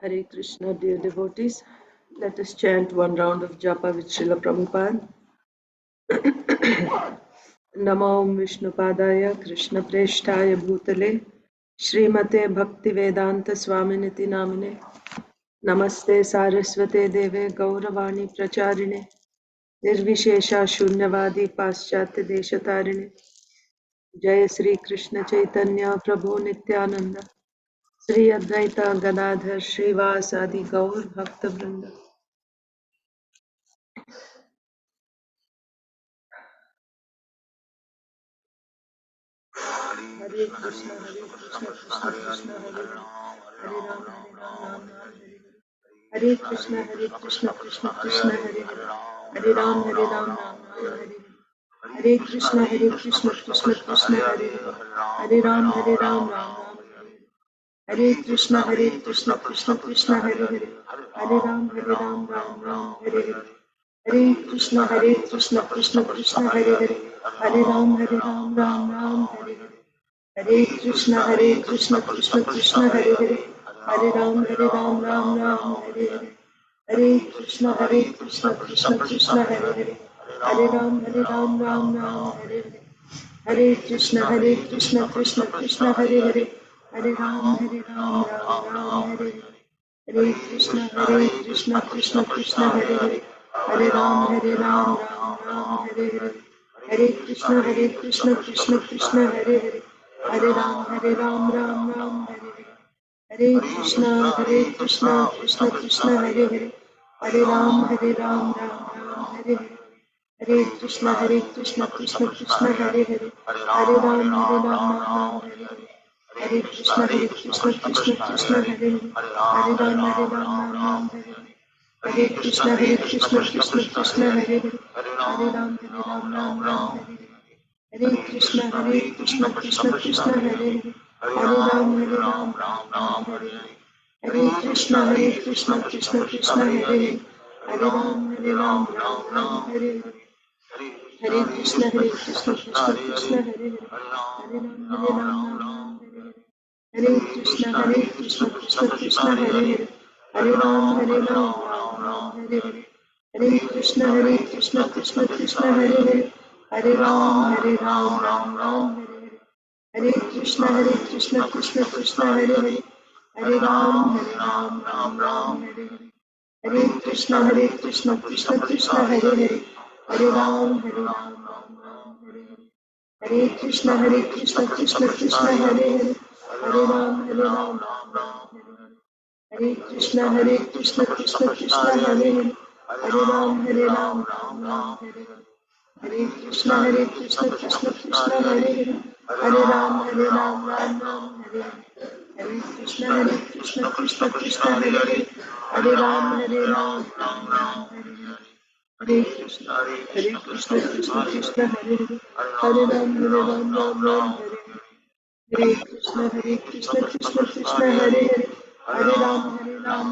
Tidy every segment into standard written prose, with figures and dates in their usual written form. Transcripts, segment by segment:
Hare Krishna, dear devotees. Let us chant one round of japa with Srila Prabhupada. Namo Vishnupadaya Krishna Preshtaya Bhutale Srimate Bhaktivedanta Swaminiti Namine Namaste Saraswate Deve Gauravani Pracharine Nirvishesha Shunyavadi Paschatya Deshatarine Jaya Sri Krishna Chaitanya Prabhu Nityananda Sri Advaita Gadadhar Srivasadi Gaur Bhakta Vrinda Hare Krishna, Krishna Krishna, Hare Hare, Hare Ram, Ram Ram, Hare Krishna, Krishna Krishna, Hare Hare, Hare Ram, Ram Ram, Hare Krishna, Krishna Krishna, Hare Hare, Hare Ram, Ram Ram, Hare Krishna, Krishna Krishna, Hare Hare, Hare Ram, Ram Ram, Hare Hare, Hare Krishna, Krishna Krishna, Hare Hare, Hare Ram, Ram Ram, Hare Hare. Hare Krishna, Krishna Krishna, Hare Hare, Hare Ram, Ram Ram, Hare Hare. Hare Krishna, Krishna Krishna, Hare Hare, Hare Ram, Ram Ram, Hare Hare. Hare Krishna, Krishna Krishna, Hare Hare, Hare Ram, Ram Ram, Hare Hare. Hare Krishna, Krishna Krishna, Hare Hare, Hare Ram, Ram Ram, Hare Hare. Hare Krishna, Krishna Krishna, Hare Hare, Hare Ram, Ram Ram, Hare Hare. Hare Krishna, Krishna Krishna, Hare Hare, Hare Ram, Ram Ram, Hare Hare. Hare Krishna, Krishna Krishna, Hare Hare, Hare Ram, Ram, Hare Hare. Hare Krishna, Krishna Krishna, Hare Hare, Hare Ram, Ram, Hare Hare. Hare Krishna, Krishna Krishna, Hare Hare, Hare Ram, Ram, Hare Hare. Hare Krishna, Krishna Krishna, Hare Hare, Hare Ram, Ram, Hare Hare. Hare Krishna, Krishna Krishna, Hare Hare, Hare Ram, Ram, Hare Hare. Hare Krishna, Krishna Krishna, Hare Hare, Hare Ram, Ram, Hare Hare. Hare Krishna, Krishna Krishna, Hare Hare, Hare Ram, Ram, Hare Hare. Hare Krishna, Krishna Krishna, Hare Hare, Hare Ram, Ram, Hare Hare. Hare Krishna, Krishna Krishna, Hare Hare, Hare Ram, Ram, Hare Hare. Hare Krishna, Krishna Krishna, Hare Hare, Hare Ram, Ram, Hare Hare. Hare Krishna, Krishna Krishna, Hare Hare, Hare Ram, Ram, Hare Hare. Hare Krishna, Krishna Krishna, Hare Hare, Hare Ram, Ram, Hare Hare. Hare Krishna, Krishna Krishna, Hare Hare, Hare Ram, Ram, Hare Hare. Hare Krishna, Krishna Krishna, Hare Hare, Hare Ram, Ram, Hare Hare. Hare Krishna, Krishna Krishna, Hare Hare, Hare Ram, Ram, Hare Hare. Hare Krishna, Krishna Krishna, Hare Hare, Hare Ram, Ram, Hare Hare. Hare Krishna, Krishna Krishna, Hare Hare, Hare Ram, Ram,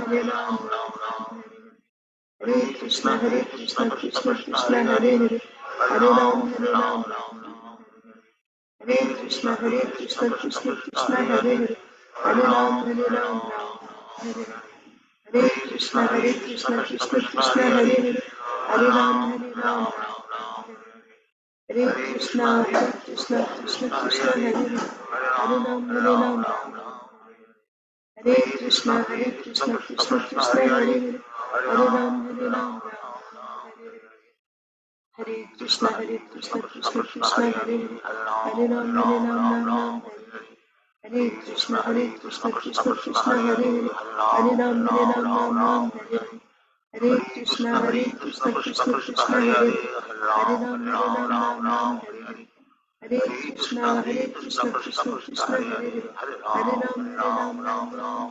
Hare Hare. Hare Krishna, Krishna Krishna, Hare Hare, Hare Ram, Ram, Hare Krishna, Krishna Krishna, Hare Hare, Hare Ram, Hare Hare. Hare Krishna, Krishna Krishna, Hare Hare, Hare Ram, Hare Krishna, Krishna Krishna, Hare Hare, Hare Ram, Hare Krishna, Krishna Krishna, Hare Hare, Hare Ram, Hare Krishna, Krishna Krishna, Hare Hare, Hare Ram, Hare Krishna, Krishna Krishna, Hare Hare, Hare Ram, Hare Hare. Hare Krishna, Krishna Krishna, Hare Hare, Hare Ram, Hare Hare.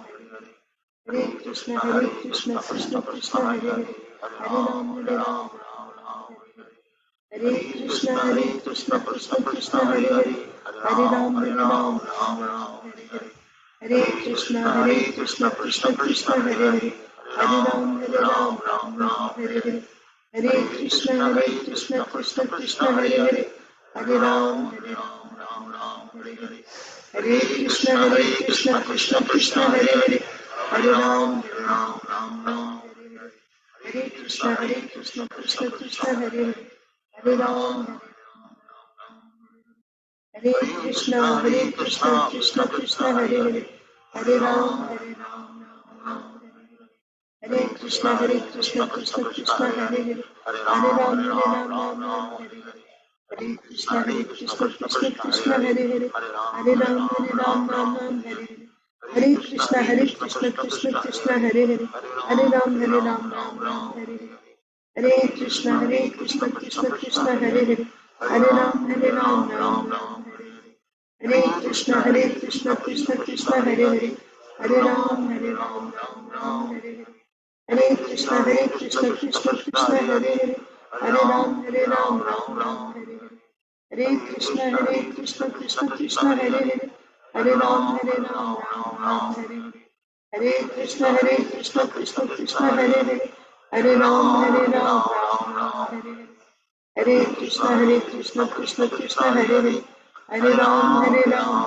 Hare Krishna, Krishna Krishna, Hare Hare, Hare Ram, Hare Hare. Hare Krishna, Krishna Krishna, Hare Hare, Hare Ram, Hare Krishna, Krishna Hare Hare, Hare Ram, Hare Hare. Hare Krishna, Krishna Krishna, Hare Hare, Hare Ram, Hare Hare. Hare Krishna, Krishna Krishna, Hare Hare, Hare Ram, Hare Hare, Hare Krishna Krishna Krishna Hare Hare, Hare Ram Ram Ram Hare Hare, Hare Krishna Krishna Krishna Hare Hare, Hare Ram Hare Krishna Krishna Krishna Hare Hare, Hare Ram Ram Hare Krishna Krishna Krishna Hare Hare, Hare Ram Ram Hare Hare, Hare Krishna Krishna Krishna Hare Hare, Hare Ram Ram Hare Hare, Hare Krishna Krishna Krishna Hare Hare, Hare Ram Ram Hare Hare, Hare Krishna Krishna Krishna Hare Hare, Hare Ram Ram Hare Hare, Hare Krishna Krishna Krishna Hare Hare, Hare Ram Ram Hare Hare, Hare Krishna Krishna Krishna Hare Hare, Hare Ram Ram Hare Hare, Hare Krishna Krishna Krishna Hare Hare, Hare Ram Ram Hare Hare, Hare Krishna Krishna Krishna Hare Hare, Hare Ram Ram Hare Hare, Hare Krishna Krishna Krishna Hare Hare, Hare Ram Ram Hare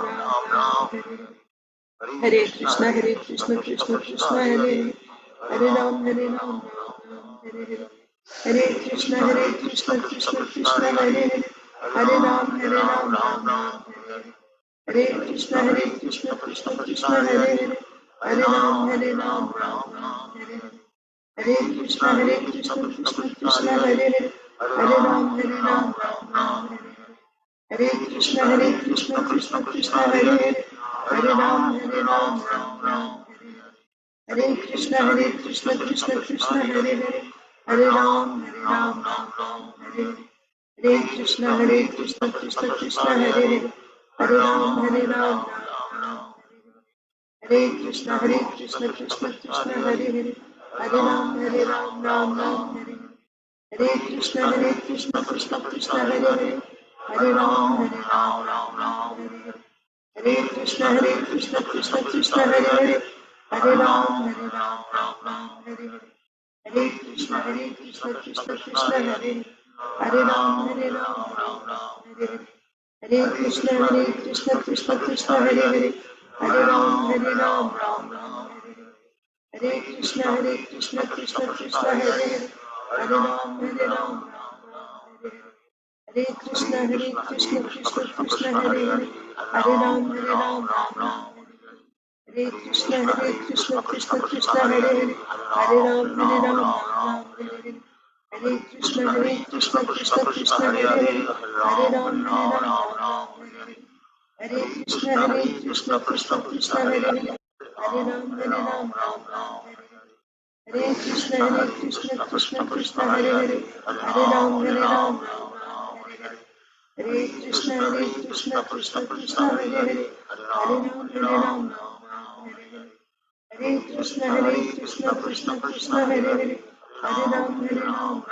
Hare, Hare Krishna Krishna Krishna Hare Hare, Hare Ram Hare Hare, Hare Krishna Krishna Krishna Hare Hare, Hare Ram Ram Hare Hare, Hare Krishna Krishna Krishna Hare Hare, Hare Ram Hare Hare, Hare Krishna Krishna Krishna Hare Hare, Hare Ram Hare Hare, Hare Krishna Krishna Krishna Hare Hare, Hare Ram Hare Hare, Hare Krishna Krishna Krishna Hare Hare, Hare Ram Hare Hare, Hare Krishna Krishna Krishna Hare Hare, Hare Ram Hare Krishna Krishna Krishna Hare Hare, Hare Ram Hare Hare, Hare Krishna Krishna Krishna Hare Hare, Hare Ram Hare Hare, Hare Krishna Krishna Krishna Hare Hare, Hare Ram Hare Hare, Hare Krishna Krishna Krishna Hare Hare, Hare Ram Hare Hare, Hare Krishna Krishna Krishna Hare Hare, Hare Ram Hare Hare, Hare Krishna Krishna Krishna Hare Hare, Hare Ram Hare Hare, Hare Krishna Krishna Krishna Hare Hare, Hare Ram Hare Hare, Hare Krishna Krishna Krishna Hare Hare, Hare Ram Hare Hare, Hare Krishna Krishna Krishna Hare Hare, Hare Ram Hare Hare, Hare Krishna Krishna Krishna Hare Hare, Hare Ram Hare Hare, Hare Krishna Krishna Krishna Hare Hare, Hare Ram Hare Hare, Hare Krishna Krishna Krishna Hare Hare, Hare Ram Hare Hare, Hare Krishna Krishna Krishna Hare Hare, Hare Ram Hare Hare,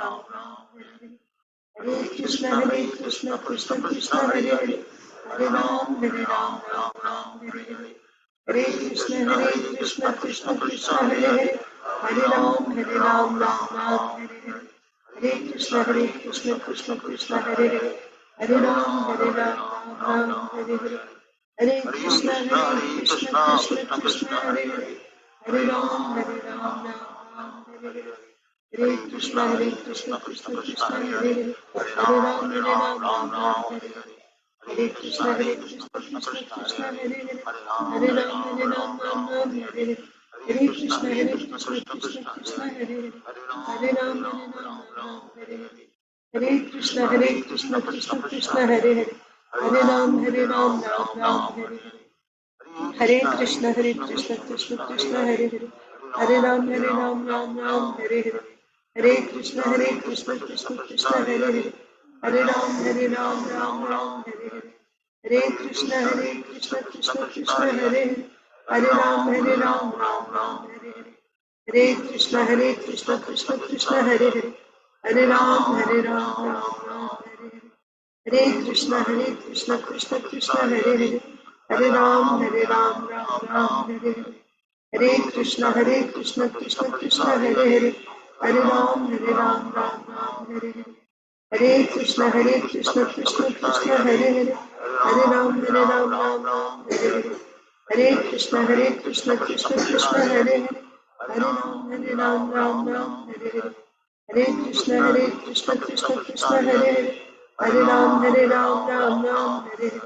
Hare Krishna Krishna Krishna Hare Hare, Hare Ram Hare Hare, Hare Krishna Krishna Krishna Hare Hare, Hare Ram Hare Hare, Hare Krishna Krishna Krishna Hare Hare, Hare Ram Hare Hare, Hare Krishna Krishna Krishna Hare Hare, Hare Ram Hare Hare, Hare Krishna Krishna Krishna Hare Hare, Hare Ram Hare Hare, Hare Krishna Krishna Krishna Hare Hare, Hare Ram Hare Hare, Hare Krishna Krishna Krishna Hare Hare, Hare Ram Hare Hare, Hare Krishna Krishna Krishna Hare Hare, Hare Ram Hare Hare, Hare Krishna Krishna Krishna Hare Hare, Hare Ram Hare Hare, Hare Krishna Krishna Krishna Hare Hare, Hare Ram Hare Hare, Hare Krishna Krishna Krishna Hare Hare, Hare Ram Hare Hare, Hare Krishna Krishna Krishna Hare Hare, Hare Ram Hare Hare, Hare Krishna Krishna Krishna Hare Hare, Hare Ram Hare Hare, Hare Krishna Krishna Krishna Hare Hare, Hare Ram Hare Hare, Hare Krishna Krishna Krishna Hare Hare, Hare Ram, Ram Ram, Hare Hare. Hare Krishna, Krishna Krishna, Hare Hare. Hare Ram, Ram Ram, Hare Hare. Hare Krishna, Krishna Krishna, Hare Hare. Hare Ram, Ram Ram, Hare Hare.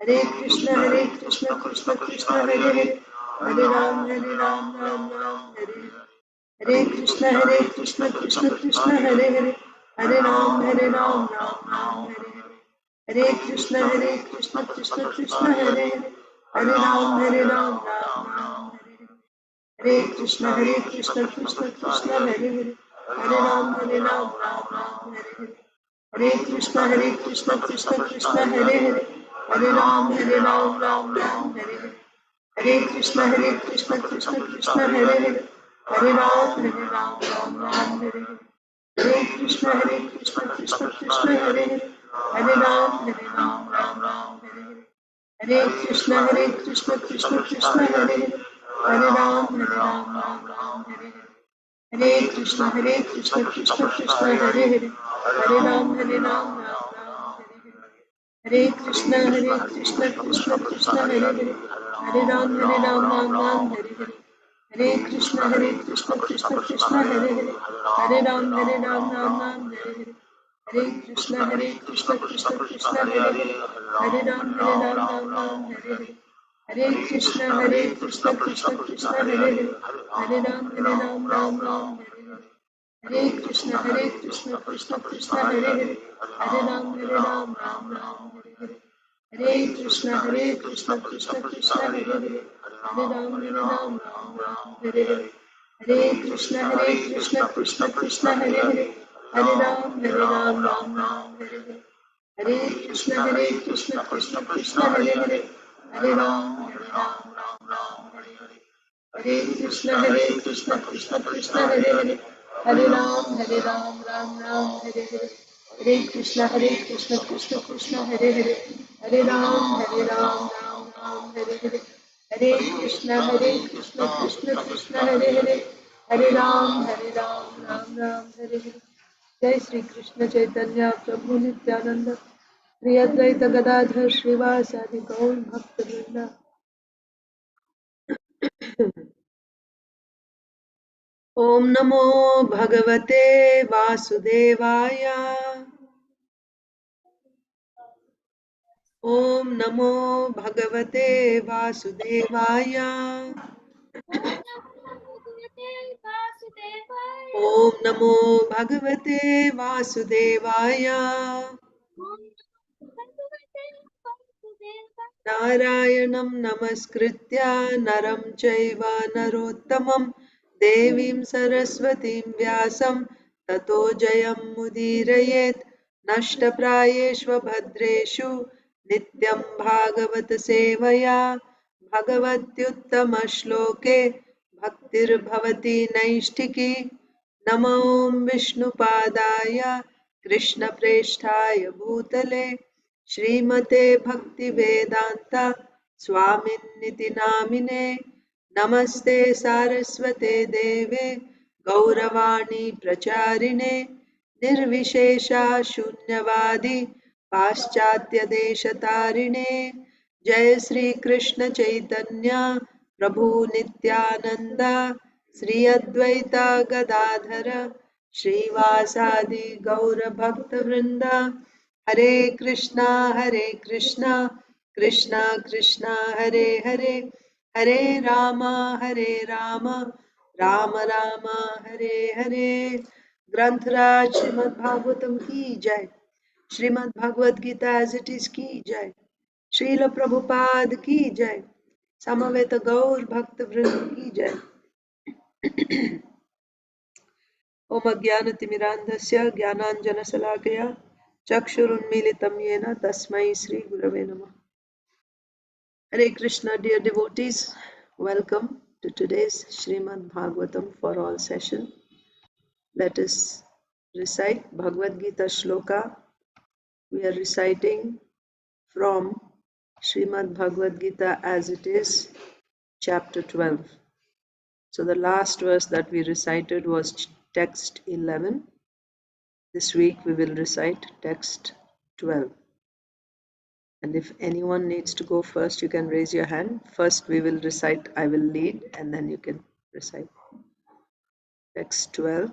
Hare Krishna, Krishna Krishna, Hare Hare. Hare Ram, Ram Ram, Hare Hare. Hare Krishna, Krishna Krishna, Hare Hare. Hare Ram, Ram Ram, Hare Hare. Hare Krishna, Krishna Krishna, Hare Hare. Hare Ram, Ram Ram, Hare Hare. Hare Krishna, Krishna Krishna, Hare Hare. Hare Ram, Ram Ram, Hare Hare. Hare Krishna, Krishna Krishna, Hare Hare. Hare Ram, Ram Ram, Hare Hare. Hare Krishna, Krishna Krishna, Hare Hare. Hare Ram, Ram Hare Hare. Hare Krishna, Krishna Krishna, Hare Hare. Hare Ram, Ram Hare Hare. Hare Krishna, Krishna Krishna, Hare Hare. Hare Ram, Ram Hare Hare. Hare Krishna, Krishna Krishna, Hare Hare. Hare Ram, Ram Hare Hare. Hare Krishna, Krishna Krishna, Hare Hare. Hare Ram, Ram Hare Hare. Hare Krishna, Krishna Krishna, Hare Hare. Hare Ram, Ram Hare Hare. Hare Krishna, Krishna Krishna, Hare Hare. Hare Ram, Ram Hare Hare. Hare Krishna, Krishna Krishna, Hare Hare. Hare Ram, Ram Hare Hare. Hare Krishna, Krishna Krishna, Hare Hare. Hare Ram, Ram Hare Hare. Hare Krishna, Krishna Krishna, Hare Hare. Hare Ram, Ram Hare Hare. Hare Krishna, Krishna Krishna, Hare Hare. Hare Ram, Ram Hare Hare. Hare Krishna, Krishna Krishna, Hare Hare. Hare Ram, Ram Hare Hare. Hare Krishna, Krishna Hare Hare. Hare Ram, Ram Hare Hare. Hare Krishna, Krishna Krishna, Hare Hare. Hare Ram, Ram Hare Hare. Hare Krishna, Krishna Krishna, Hare Hare. Hare Ram, Ram Hare Hare. Jai Sri Krishna Chaitanya Prabhu Nityananda Shri Advaita Gadadhar Srivasadi Gaur Bhakta Vrinda. Om Namo Bhagavate Vasudevaya. Om Namo Bhagavate Vasudevaya. Om Namo Bhagavate Vasudevaya. Narayanam Namaskritya Naram Chaiva Narottamam Devim Saraswatim Vyasam Tato Jayam Mudirayet Nashtaprayeshva Bhadreshu Nityam Bhagavat Sevaya Bhagavatyuttama Shloke Bhaktir Bhavati Naishtiki Namo Vishnupadaya Krishna Presthaya Bhutale श्रीमते भक्ति वेदांता स्वामिन्निति नामिने नमस्ते सारस्वते देवे गौरवाणी प्रचारिणे निर्विशेषा शून्यवादी पाश्चात्य देशतारिणे जय श्री कृष्ण चैतन्य प्रभु नित्यानंद श्री अद्वैता गदाधर श्रीवासादि गौर भक्त वृंदा Hare Krishna, Krishna Krishna, Hare Hare, Hare Rama, Rama Rama, Hare Hare. Granth-raj Srimad Bhagavatam ki jai. Srimad Bhagavad Gita as it is ki jai. Srila Prabhupada ki jai. Samaveta Gaur Bhakta Vrinda ki jai. Om Ajnanatimirandhasya Jnananjana-salakaya Chakshurunmilitam Yena Tasmai Sri Gurave Namah. Hare Krishna, dear devotees, welcome to today's Srimad Bhagavatam for all session. Let us recite Bhagavad Gita Sloka. We are reciting from Srimad Bhagavad Gita as it is, chapter 12. So the last verse that we recited was text 11. This week we will recite text 12. And if anyone needs to go first, you can raise your hand. First, we will recite, I will lead, and then you can recite. Text 12.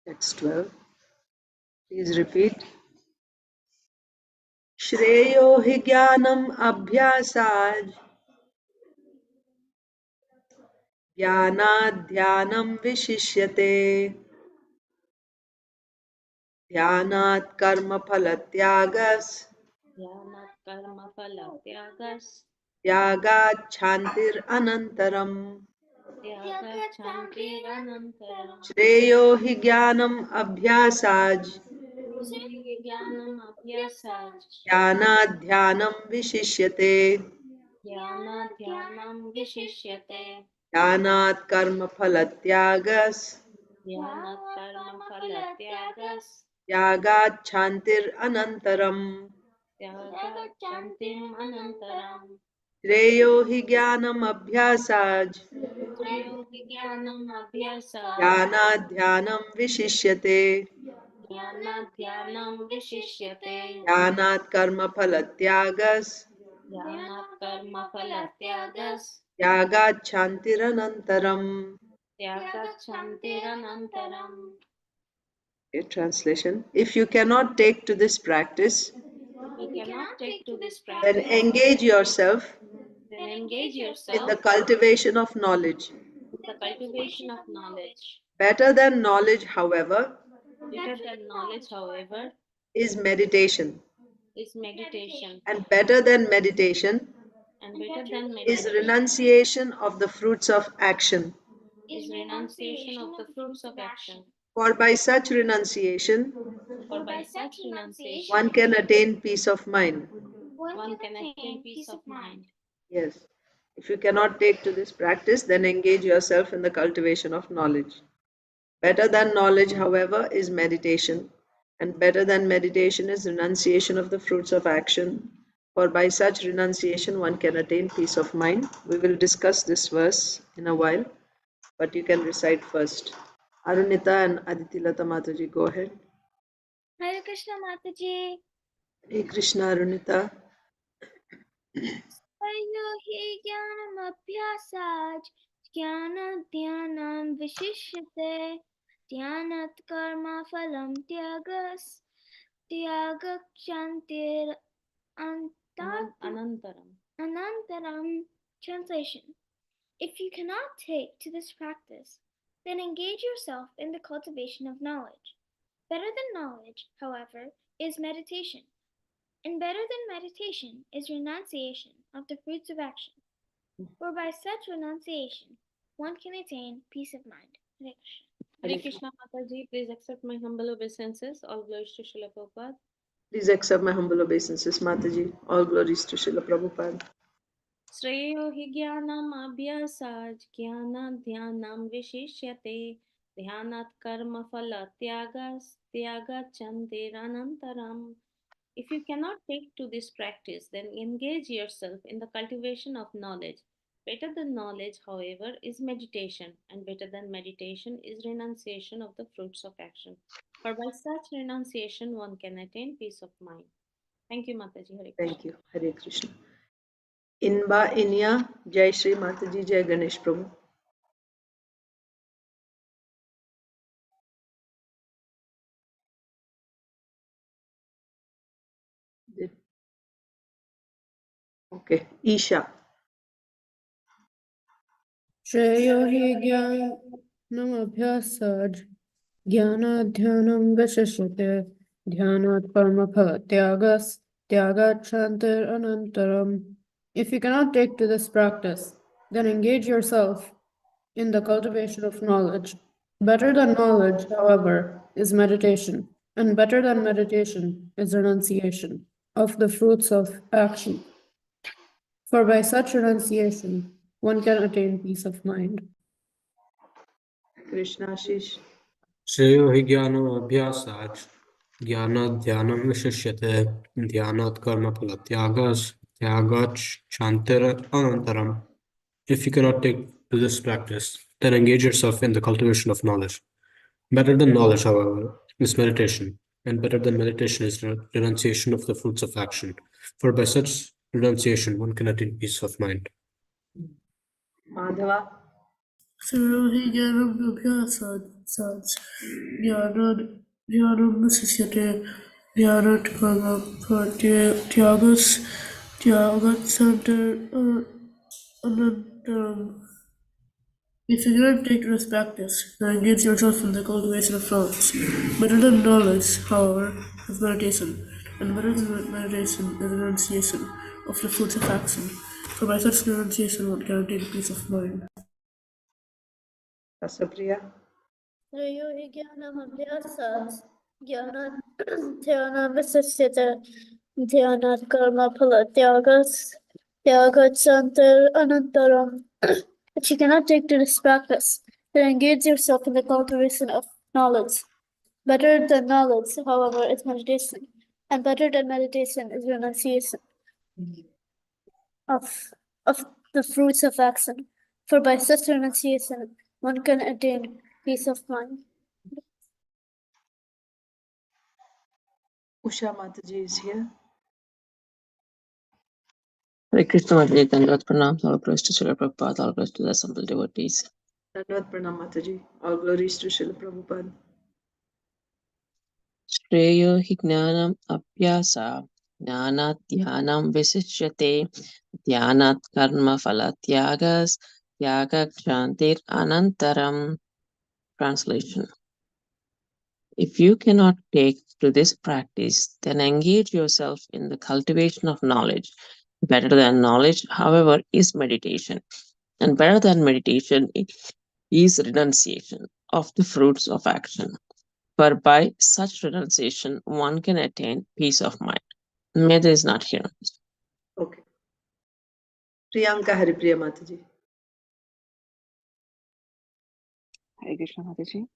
Text 12. Please repeat. Shreyo hi jnanam abhyasaj jnanad dhyanam vishishyate dhyanat karma phalatyagas ध्यानात् कर्मफलत्यागस् त्यागात् शान्तिर anantaram. त्यागात् शान्तिरनन्तरम् Shreyo hi jnanam abhyasaj ज्ञानम् अभ्यासात् ज्ञानात् ध्यानं विशिष्यते ज्ञानात् ध्यानं विशिष्यते ध्यानात् कर्मफलत्यागस् ध्यानात् कर्मफलत्यागस् त्यागात् शान्तिरनन्तरम्. त्यागात् शान्तिम् अनन्तरम् श्रेयो हि ज्ञानम् अभ्यासात् श्रेयो हि ज्ञानम् अभ्यासात् ज्ञानात् ध्यानं विशिष्यते ज्ञानात् ध्यानं विशिष्यते ध्यानात् कर्मफलत्यागस् ध्यानात् कर्मफलत्यागस् त्यागात् शान्तिरनन्तरम्. त्यागात् शान्तिरनन्तरम्. Okay, translation. If you cannot take to this practice, If you cannot take to this then practice, engage yourself then engage in yourself the cultivation of knowledge. in the cultivation of knowledge. Better than knowledge, however, Better than knowledge, however, is meditation. is meditation, And better than meditation and better than is meditation renunciation of the fruits of action. is renunciation of the fruits of action. For by such renunciation, For by such renunciation, one can attain peace of mind. one can attain peace of mind. Yes. If you cannot take to this practice, then engage yourself in the cultivation of knowledge. Better than knowledge, however, is meditation. And better than meditation is renunciation of the fruits of action. For by such renunciation, one can attain peace of mind. We will discuss this verse in a while, but you can recite first. Arunita and Aditilata Mataji, go ahead. Hare Krishna Mataji. Hare Krishna, Arunita. Sayo hi jnanam abhyasaj jnana dhyanam vishishyate dhyanat karma phalam tyagas tyagak shantir Anantaram. anantaram. Translation. If you cannot take to this practice, then engage yourself in the cultivation of knowledge. Better than knowledge, however, is meditation. And better than meditation is renunciation of the fruits of action. For by such renunciation, one can attain peace of mind. Hare Krishna. Hare Krishna Mataji, please accept my humble obeisances. All glories to Srila Prabhupada. Please accept my humble obeisances, Mataji. All glories to Srila Prabhupada. श्रेयो हि ज्ञानम् अभ्यासात् ज्ञानात् ध्यानं विशिष्यते ध्यानात् कर्मफलत्यागात् त्यागात् शान्तिरनन्तरम्. If you cannot take to this practice, then engage yourself in the cultivation of knowledge. Better than knowledge, however, is meditation, and better than meditation is renunciation of the fruits of action. For by such renunciation, one can attain peace of mind. Thank you, Mataji. Hare Krishna. Thank you. Hare Krishna. Inba Inya, Jai Shri Mataji, Jai Ganesh Prabhu. Okay, Isha. श्रेयो हि ज्ञानमभ्यासात् ज्ञानाध्यानं विशिष्यते ध्यानात् कर्मफलत्यागस् त्यागात् शान्तिरनन्तरम्. If you cannot take to this practice, then engage yourself in the cultivation of knowledge. Better than knowledge, however, is meditation, and better than meditation is renunciation of the fruits of action. For by such renunciation, one can attain peace of mind. Krishna Ashish. श्रेयो हि ज्ञानमभ्यासात् ज्ञानात् ध्यानं विशिष्यते ध्यानात् कर्मफलत्यागात् त्यागात् शान्तिरनन्तरम्. If you cannot take to this practice, then engage yourself in the cultivation of knowledge. Better than knowledge, however, is meditation, and better than meditation is renunciation of the fruits of action. For by such renunciation, one can attain peace of mind. Madhava. Sarohi Jnanam Abhyasad Jnanam Visyate Jnanat Karma Tyagat Santar Anantaram. If you cannot take to this practice, then engage yourself in the cultivation of knowledge. Better than knowledge, however, is meditation, and better than meditation is renunciation of the fruits of action. For by such renunciation one can attain peace of mind. Rasapriya. त्रयो हि ज्ञानमभ्यासात् ज्ञानात् ध्यानमवशिष्यते ध्यानात् कर्मफलत्यागात् If you cannot take to this practice, then engage yourself in the cultivation of knowledge. Better than knowledge, however, is meditation, and better than meditation is renunciation of the fruits of action. For by such renunciation, one can attain peace of mind. Usha Mataji is here. Hare Krishna Mataji, Dandavat Pranam, all praise to Srila Prabhupada, all praise to the assembled devotees. Dandavat Pranam Mataji. All glories to Srila Prabhupada. Shreyo hi jnanam abhyasa, jnanat dhyanam visishyate, dhyanat karma phala tyagas, tyaga kshantir anantaram. Translation. If you cannot take to this practice, then engage yourself in the cultivation of knowledge. Better than knowledge, however, is meditation. And better than meditation is renunciation of the fruits of action. For by such renunciation, one can attain peace of mind. Meda is not here. Okay. Priyanka Haripriya Mataji. Hare Krishna Mataji.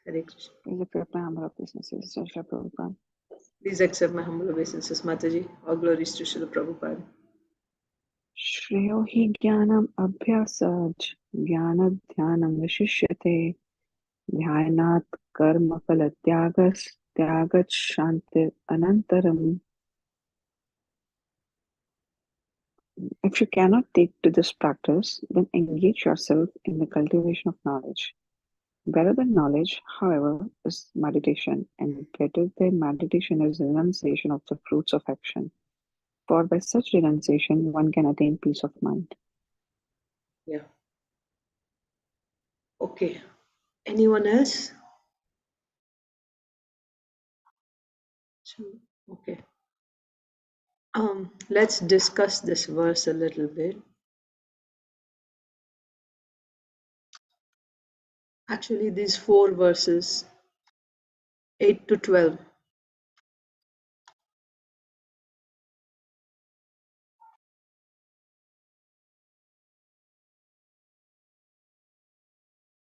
Hare Krishna. Please accept my humble obeisances to Srila Prabhupada. Please accept my humble obeisances, Mataji. All glories to Srila Prabhupada. Shreyo hi jnanam abhyasaj jnana dhyanam vishishyate dhyanat karma phala tyagas tyagat shantir anantaram. If you cannot take to this practice, then engage yourself in the cultivation of knowledge. Better than knowledge, however, is meditation, and better than meditation is renunciation of the fruits of action. For by such renunciation, one can attain peace of mind. Yeah. Okay. Anyone else? Okay. Let's discuss this verse a little bit. Actually, these 4 verses, 8 to 12.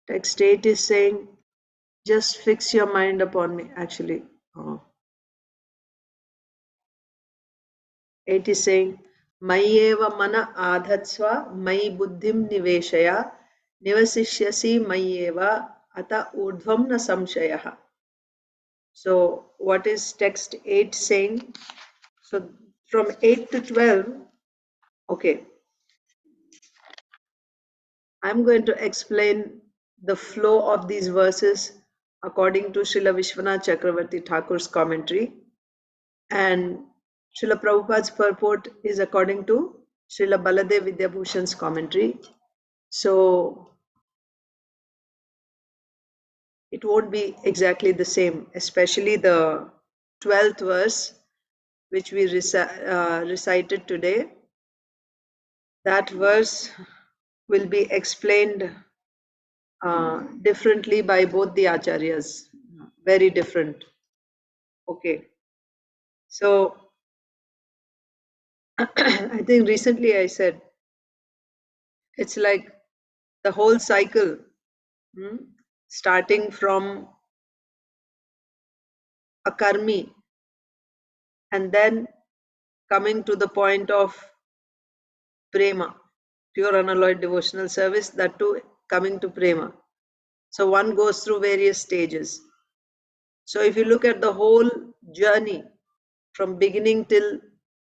Text 8 is saying, just fix your mind upon me. Actually, 8 is saying, Mayyeva mana adhatsva mai buddhim niveshaya nivasishyasi mayyeva ata urdhvam na samshayaha. So what is text 8 saying? So from 8 to 12, okay, I'm going to explain the flow of these verses according to Srila Vishwanath Chakravarti Thakur's commentary, and Srila Prabhupada's purport is according to Srila Baladev Vidyabhushan's commentary. So it won't be exactly the same, especially the 12th verse which we recited today. That verse will be explained differently by both the acharyas, very different. Okay, so I think recently I said it's like the whole cycle, starting from a karmi and then coming to the point of prema, pure unalloyed devotional service, that too coming to prema. So one goes through various stages. So if you look at the whole journey from beginning till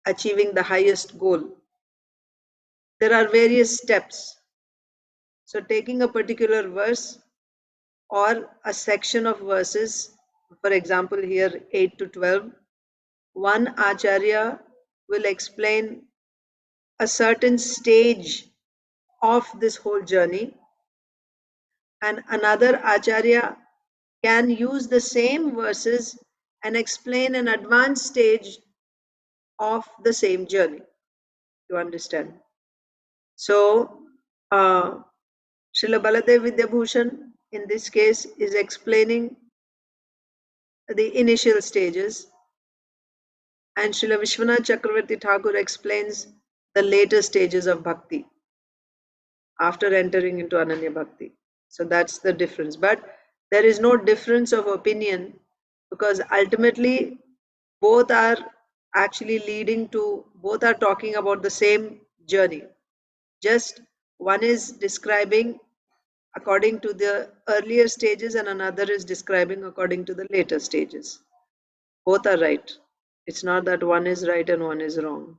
achieving the highest goal, there are various steps. So taking a particular verse or a section of verses, for example here 8 to 12, one acharya will explain a certain stage of this whole journey, and another acharya can use the same verses and explain an advanced stage of the same journey. You understand? So, Srila Baladev Vidyabhushan in this case is explaining the initial stages, and Srila Vishwanath Chakravarti Thakur explains the later stages of bhakti after entering into Ananya Bhakti. So that's the difference. But there is no difference of opinion, because ultimately both are actually leading to, both are talking about the same journey. Just one is describing according to the earlier stages and another is describing according to the later stages. Both are right. It's not that one is right and one is wrong.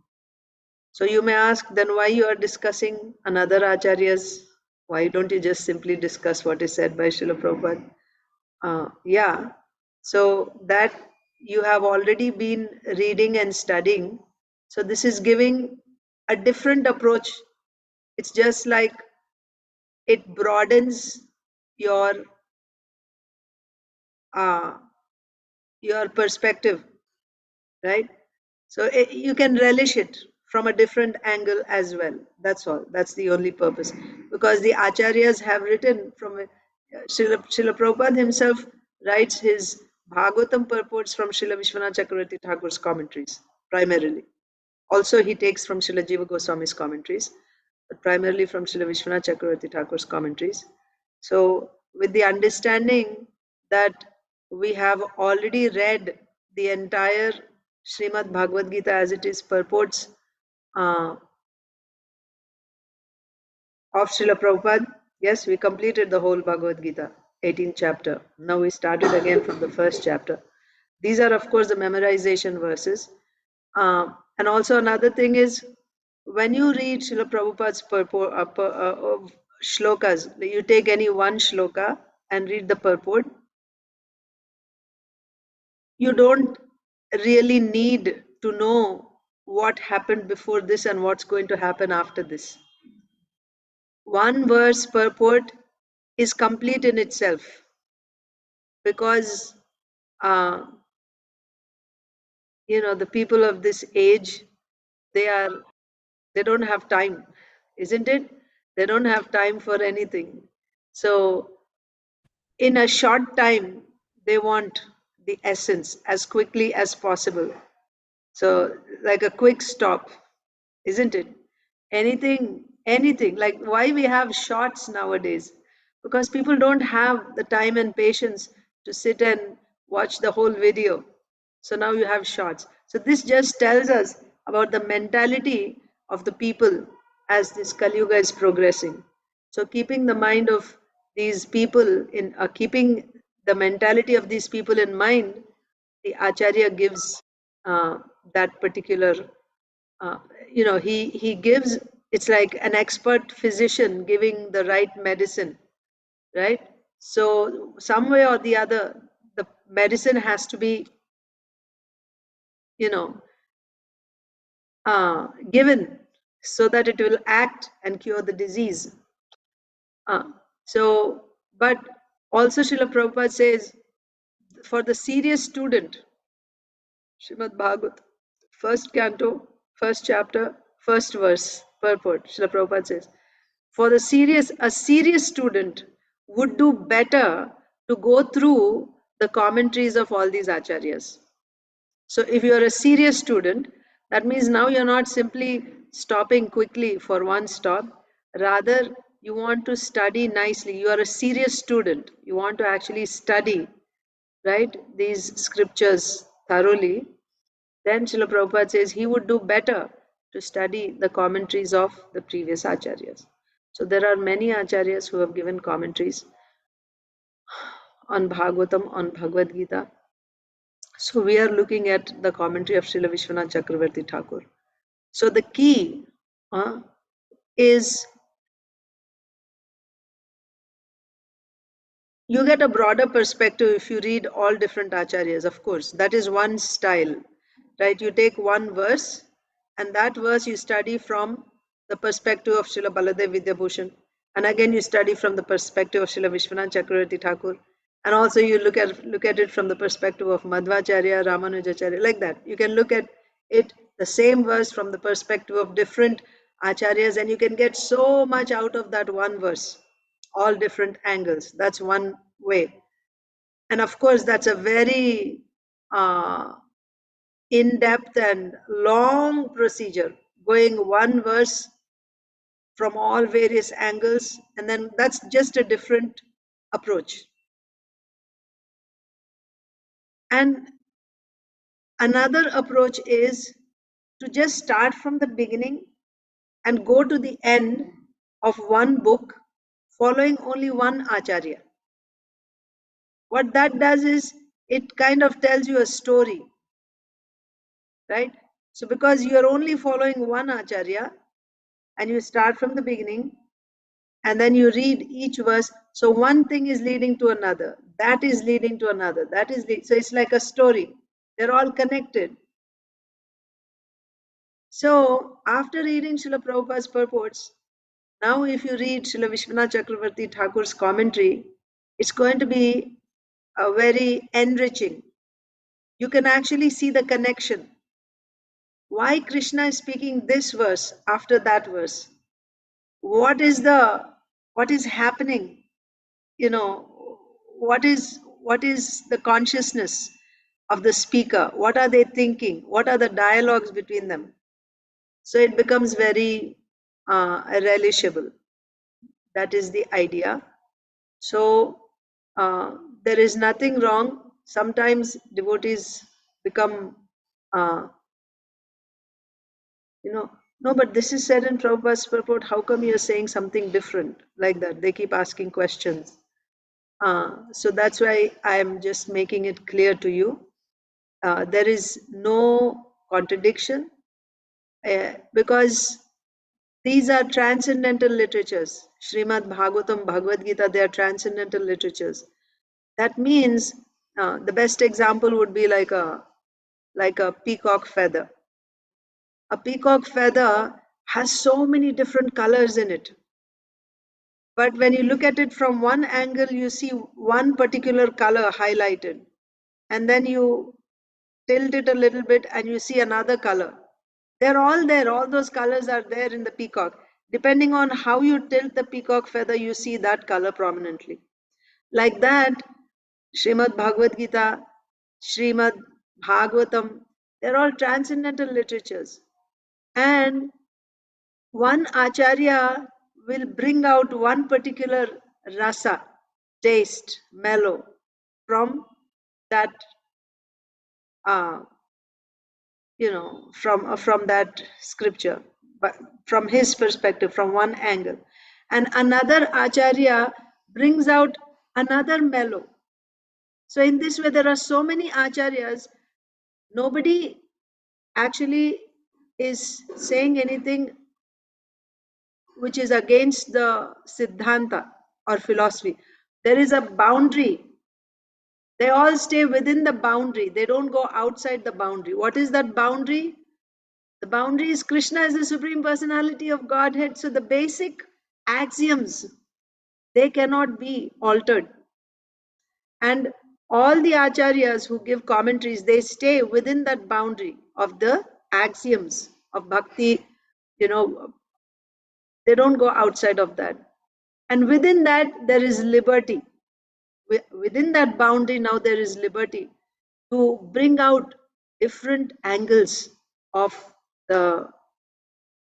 So you may ask, then why you are discussing another acharyas? Why don't you just simply discuss what is said by Srila Prabhupada? Yeah, so that you have already been reading and studying. So this is giving a different approach. It's just like it broadens your perspective, right? So you can relish it from a different angle as well. That's all. That's the only purpose. Because the acharyas have written from Srila Prabhupada himself writes his Bhagavatam purports from Srila Vishwanath Chakravarti Thakur's commentaries, primarily. Also, he takes from Srila Jiva Goswami's commentaries, but primarily from Srila Vishwanath Chakravarti Thakur's commentaries. So, with the understanding that we have already read the entire Srimad Bhagavad Gita as it is purports of Srila Prabhupada, yes, we completed the whole Bhagavad Gita, 18th chapter. Now we started again from the first chapter. These are, of course, the memorization verses. And also another thing is, when you read Srila Prabhupada's shlokas, you take any one shloka and read the purport, you don't really need to know what happened before this and what's going to happen after this. One verse purport is complete in itself, because the people of this age, they don't have time, isn't it? They don't have time for anything. So in a short time, they want the essence as quickly as possible. So like a quick stop, isn't it? Anything, like why we have shorts nowadays? Because people don't have the time and patience to sit and watch the whole video. So now you have shorts. So this just tells us about the mentality of the people as this Kali Yuga is progressing. So keeping the mind of these people in, keeping the mentality of these people in mind, the Acharya gives that particular, he gives, it's like an expert physician giving the right medicine, right? So some way or the other, the medicine has to be, given so that it will act and cure the disease. But also Srila Prabhupada says, for the serious student, Srimad Bhagavatam, first canto, first chapter, first verse, purport, Srila Prabhupada says, for a serious student would do better to go through the commentaries of all these acharyas. So if you are a serious student, that means now you're not simply stopping quickly for one stop. Rather, you want to study nicely. You are a serious student. You want to actually study, right, these scriptures thoroughly. Then Srila Prabhupada says he would do better to study the commentaries of the previous acharyas. So there are many acharyas who have given commentaries on Bhagavatam, on Bhagavad Gita. So we are looking at the commentary of Srila Vishwanath Chakravarti Thakur. So the key is you get a broader perspective if you read all different acharyas. Of course, that is one style, right? You take one verse, and that verse you study from the perspective of Srila Baladev Vidyabhushan, and again you study from the perspective of Srila Vishwanath Chakravarti Thakur, and also you look at it from the perspective of Madhvacharya, Ramanujacharya, like that. You can look at it, the same verse, from the perspective of different acharyas, and you can get so much out of that one verse, all different angles. That's one way. And of course, that's a very in-depth and long procedure, going one verse from all various angles, and then that's just a different approach. And another approach is to just start from the beginning and go to the end of one book, following only one acharya. What that does is it kind of tells you a story, right? So because you are only following one acharya and you start from the beginning and then you read each verse, so one thing is leading to another, that is leading to another, so it's like a story. They're all connected. So after reading Srila Prabhupada's purports, now if you read Srila Vishwanath Chakravarti Thakur's commentary, it's going to be a very enriching. You can actually see the connection. Why Krishna is speaking this verse after that verse? What is happening? What is the consciousness of the speaker? What are they thinking? What are the dialogues between them? So it becomes very relishable. That is the idea. So there is nothing wrong. Sometimes devotees become no, but this is said in Prabhupada's purport. How come you're saying something different like that? They keep asking questions. So that's why I'm just making it clear to you. There is no contradiction because these are transcendental literatures. Srimad Bhagavatam, Bhagavad Gita, they are transcendental literatures. That means the best example would be like a peacock feather. A peacock feather has so many different colors in it. But when you look at it from one angle, you see one particular color highlighted. And then you tilt it a little bit and you see another color. They're all there. All those colors are there in the peacock. Depending on how you tilt the peacock feather, you see that color prominently. Like that, Srimad Bhagavad Gita, Srimad Bhagavatam, they're all transcendental literatures. And one acharya will bring out one particular rasa, taste, mellow from that, from that scripture, but from his perspective, from one angle. And another acharya brings out another mellow. So in this way, there are so many acharyas, nobody actually is saying anything which is against the Siddhanta or philosophy. There is a boundary. They all stay within the boundary. They don't go outside the boundary. What is that boundary? The boundary is Krishna as the Supreme Personality of Godhead. So the basic axioms, they cannot be altered. And all the acharyas who give commentaries, they stay within that boundary of the axioms of bhakti. They don't go outside of that. And within that, there is liberty. Within that boundary, now there is liberty to bring out different angles of the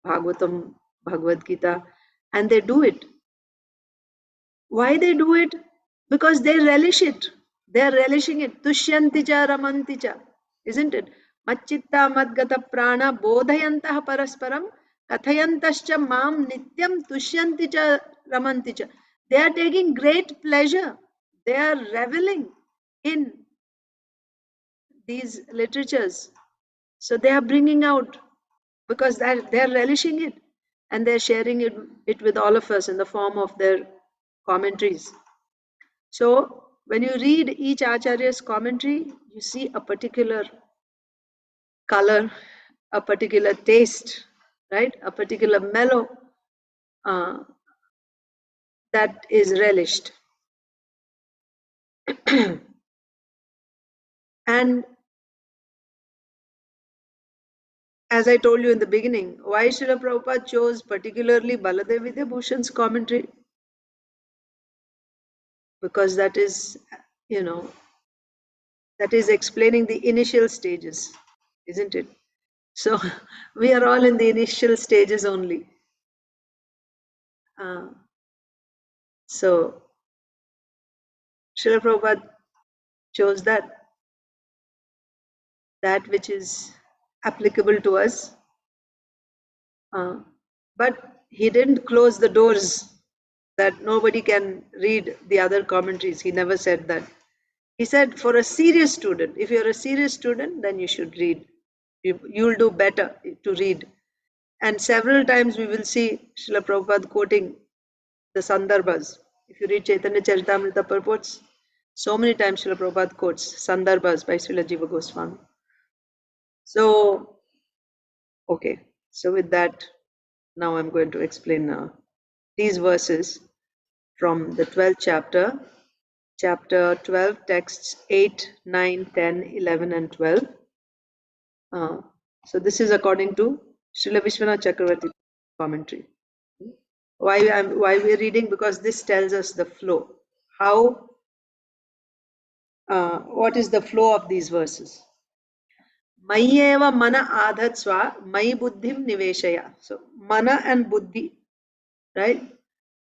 Bhagavatam, Bhagavad Gita, and they do it. Why they do it? Because they relish it. They are relishing it. Tushyanticha ramanticha, isn't it? Macchitta madgata prana bodhayantah parasparam kathayantascha mam nityam tushyanti cha ramanti cha. They are taking great pleasure. They are reveling in these literatures. So they are bringing out, because they are relishing it, and they are sharing it with all of us in the form of their commentaries. So when you read each Acharya's commentary, you see a particular color, a particular taste, right? A particular mellow that is relished. And as I told you in the beginning, why Srila Prabhupada chose particularly Baladev Vidyabhushan's commentary? Because that is, that is explaining the initial stages, isn't it? So we are all in the initial stages only. So Srila Prabhupada chose that which is applicable to us. But he didn't close the doors that nobody can read the other commentaries. He never said that. He said, for a serious student, if you're a serious student, then you should read. You'll do better to read. And several times we will see Srila Prabhupada quoting the Sandarbhas. If you read Chaitanya Charitamrita purports, so many times Srila Prabhupada quotes Sandarbhas by Srila Jiva Goswami. So, okay. So with that, now I'm going to explain these verses from the 12th chapter. Chapter 12, texts 8, 9, 10, 11 and 12. So this is according to Srila Vishwanath Chakravarti commentary. Why we're reading? Because this tells us the flow. How, what is the flow of these verses? Mayeva mana adhatsva, mai buddhim niveshaya. So mana and buddhi, right?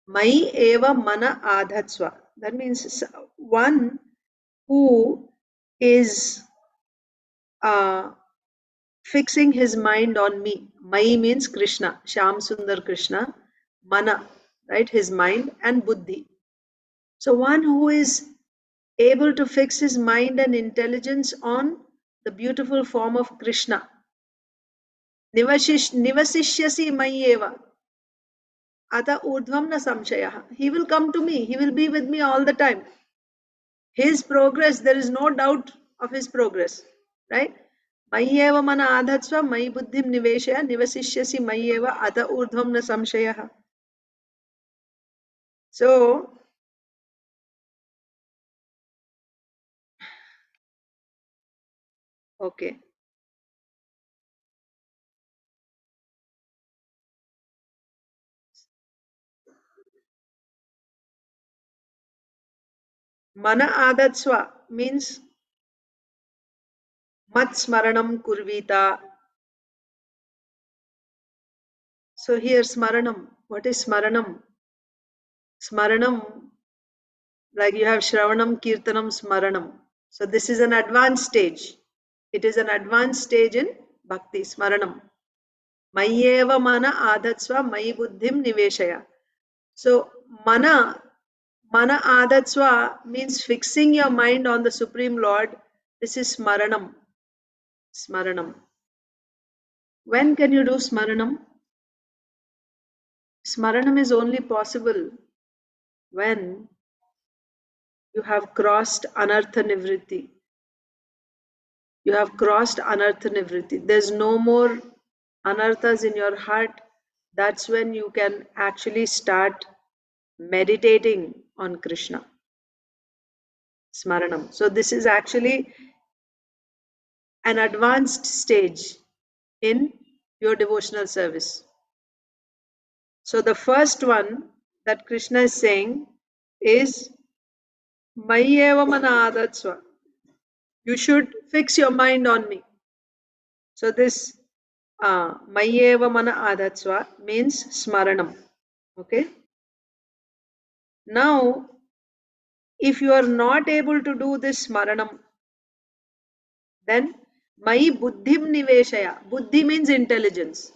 Mai eva mana adhatsva. That means one who is fixing his mind on me. Mai means Krishna, Shyam Sundar Krishna. Mana, right? His mind, and buddhi. So one who is able to fix his mind and intelligence on the beautiful form of Krishna. Nivasishyasi mayeva. Ata urdhvam na samshaya. He will come to me. He will be with me all the time. His progress, there is no doubt of his progress. Right? Mayeva mana adhatsva, mai buddhim niveshaya, nivasishyasi mayeva, ata urdhvam na samshaya. So, okay. Mana adatsva means mat smaranam kurvita. So here smaranam. What is smaranam? Smaranam, like you have Shravanam, Kirtanam, Smaranam. So this is an advanced stage. It is an advanced stage in Bhakti, Smaranam. Mayeva mana adatsva, mayi buddhim niveshaya. So mana adatsva means fixing your mind on the Supreme Lord. This is Smaranam. Smaranam. When can you do Smaranam? Smaranam is only possible when you have crossed Anartha Nivritti. You have crossed Anartha Nivritti. There's no more Anarthas in your heart. That's when you can actually start meditating on Krishna. Smaranam. So this is actually an advanced stage in your devotional service. So the first one that Krishna is saying is Mayeva mana adatsva. You should fix your mind on me. So this Mayeva mana adatsva means smaranam. Okay. Now, if you are not able to do this smaranam, then Mai buddhim niveshaya. Buddhi means intelligence.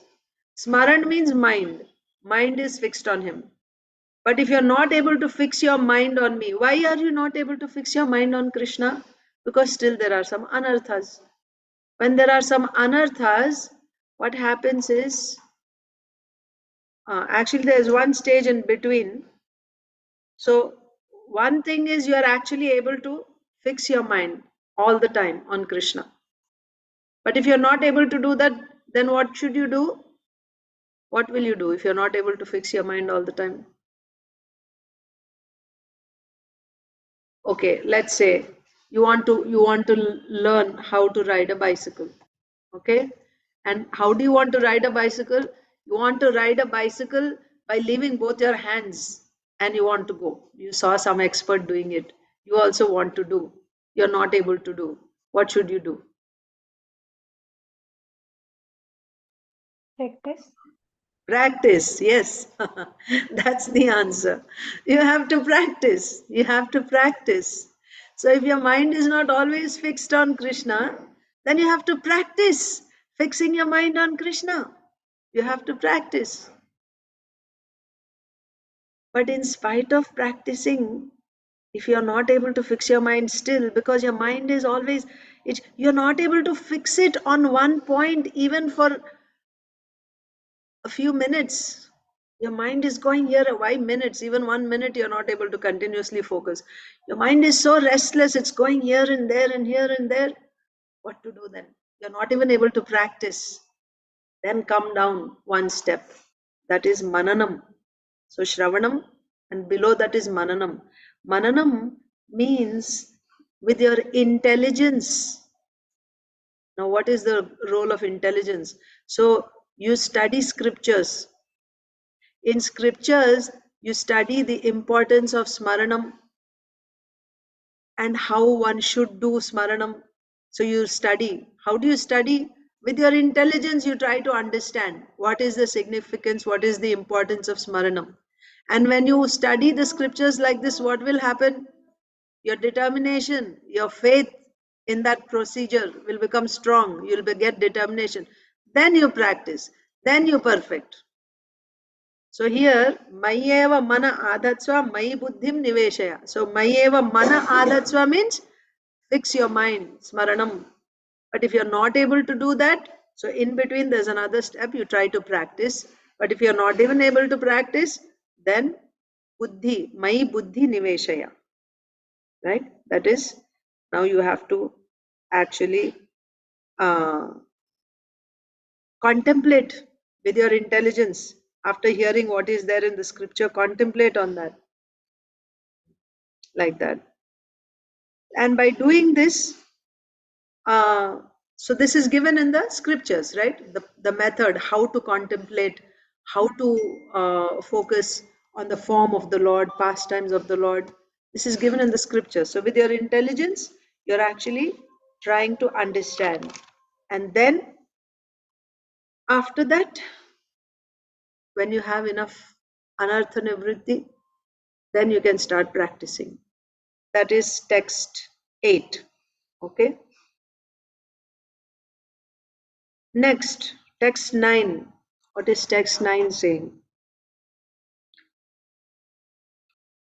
Smaran means mind. Mind is fixed on him. But if you're not able to fix your mind on me, why are you not able to fix your mind on Krishna? Because still there are some anarthas. When there are some anarthas, what happens is, actually there is one stage in between. So one thing is you are actually able to fix your mind all the time on Krishna. But if you're not able to do that, then what should you do? What will you do if you're not able to fix your mind all the time? Okay, let's say you want to learn how to ride a bicycle. Okay, and how do you want to ride a bicycle? You want to ride a bicycle by leaving both your hands, and you want to go. You saw some expert doing it. You also want to do. You're not able to do. What should you do? Practice. Practice, yes. That's the answer. You have to practice. You have to practice. So if your mind is not always fixed on Krishna, then you have to practice fixing your mind on Krishna. You have to practice. But in spite of practicing, if you're not able to fix your mind still, because your mind is always, you're not able to fix it on one point even for a few minutes. Your mind is going here. Why minutes? Even 1 minute you're not able to continuously focus. Your mind is so restless, it's going here and there and here and there. What to do then? You're not even able to practice. Then come down one step. That is mananam. So Shravanam, and below that is Mananam. Mananam means with your intelligence. Now, what is the role of intelligence? So you study scriptures. In scriptures, you study the importance of Smaranam and how one should do Smaranam. So you study. How do you study? With your intelligence, you try to understand what is the significance, what is the importance of Smaranam. And when you study the scriptures like this, what will happen? Your determination, your faith in that procedure will become strong. You'll get determination. Then you practice. Then you perfect. So here, Mayeva mana adatsva, Mai buddhim niveshaya. So Mayeva mana adatsva means fix your mind, smaranam. But if you're not able to do that, so in between there's another step, you try to practice. But if you're not even able to practice, then buddhi, Mai buddhi niveshaya. Right? That is, now you have to actually contemplate with your intelligence. After hearing what is there in the scripture, contemplate on that, like that. And by doing this, so this is given in the scriptures, right? The method, how to contemplate, how to focus on the form of the Lord, pastimes of the Lord. This is given in the scriptures. So with your intelligence, you're actually trying to understand. And then after that, when you have enough anartha nivritti, then you can start practicing. That is text 8. Okay. Next, text 9. What is text 9 saying?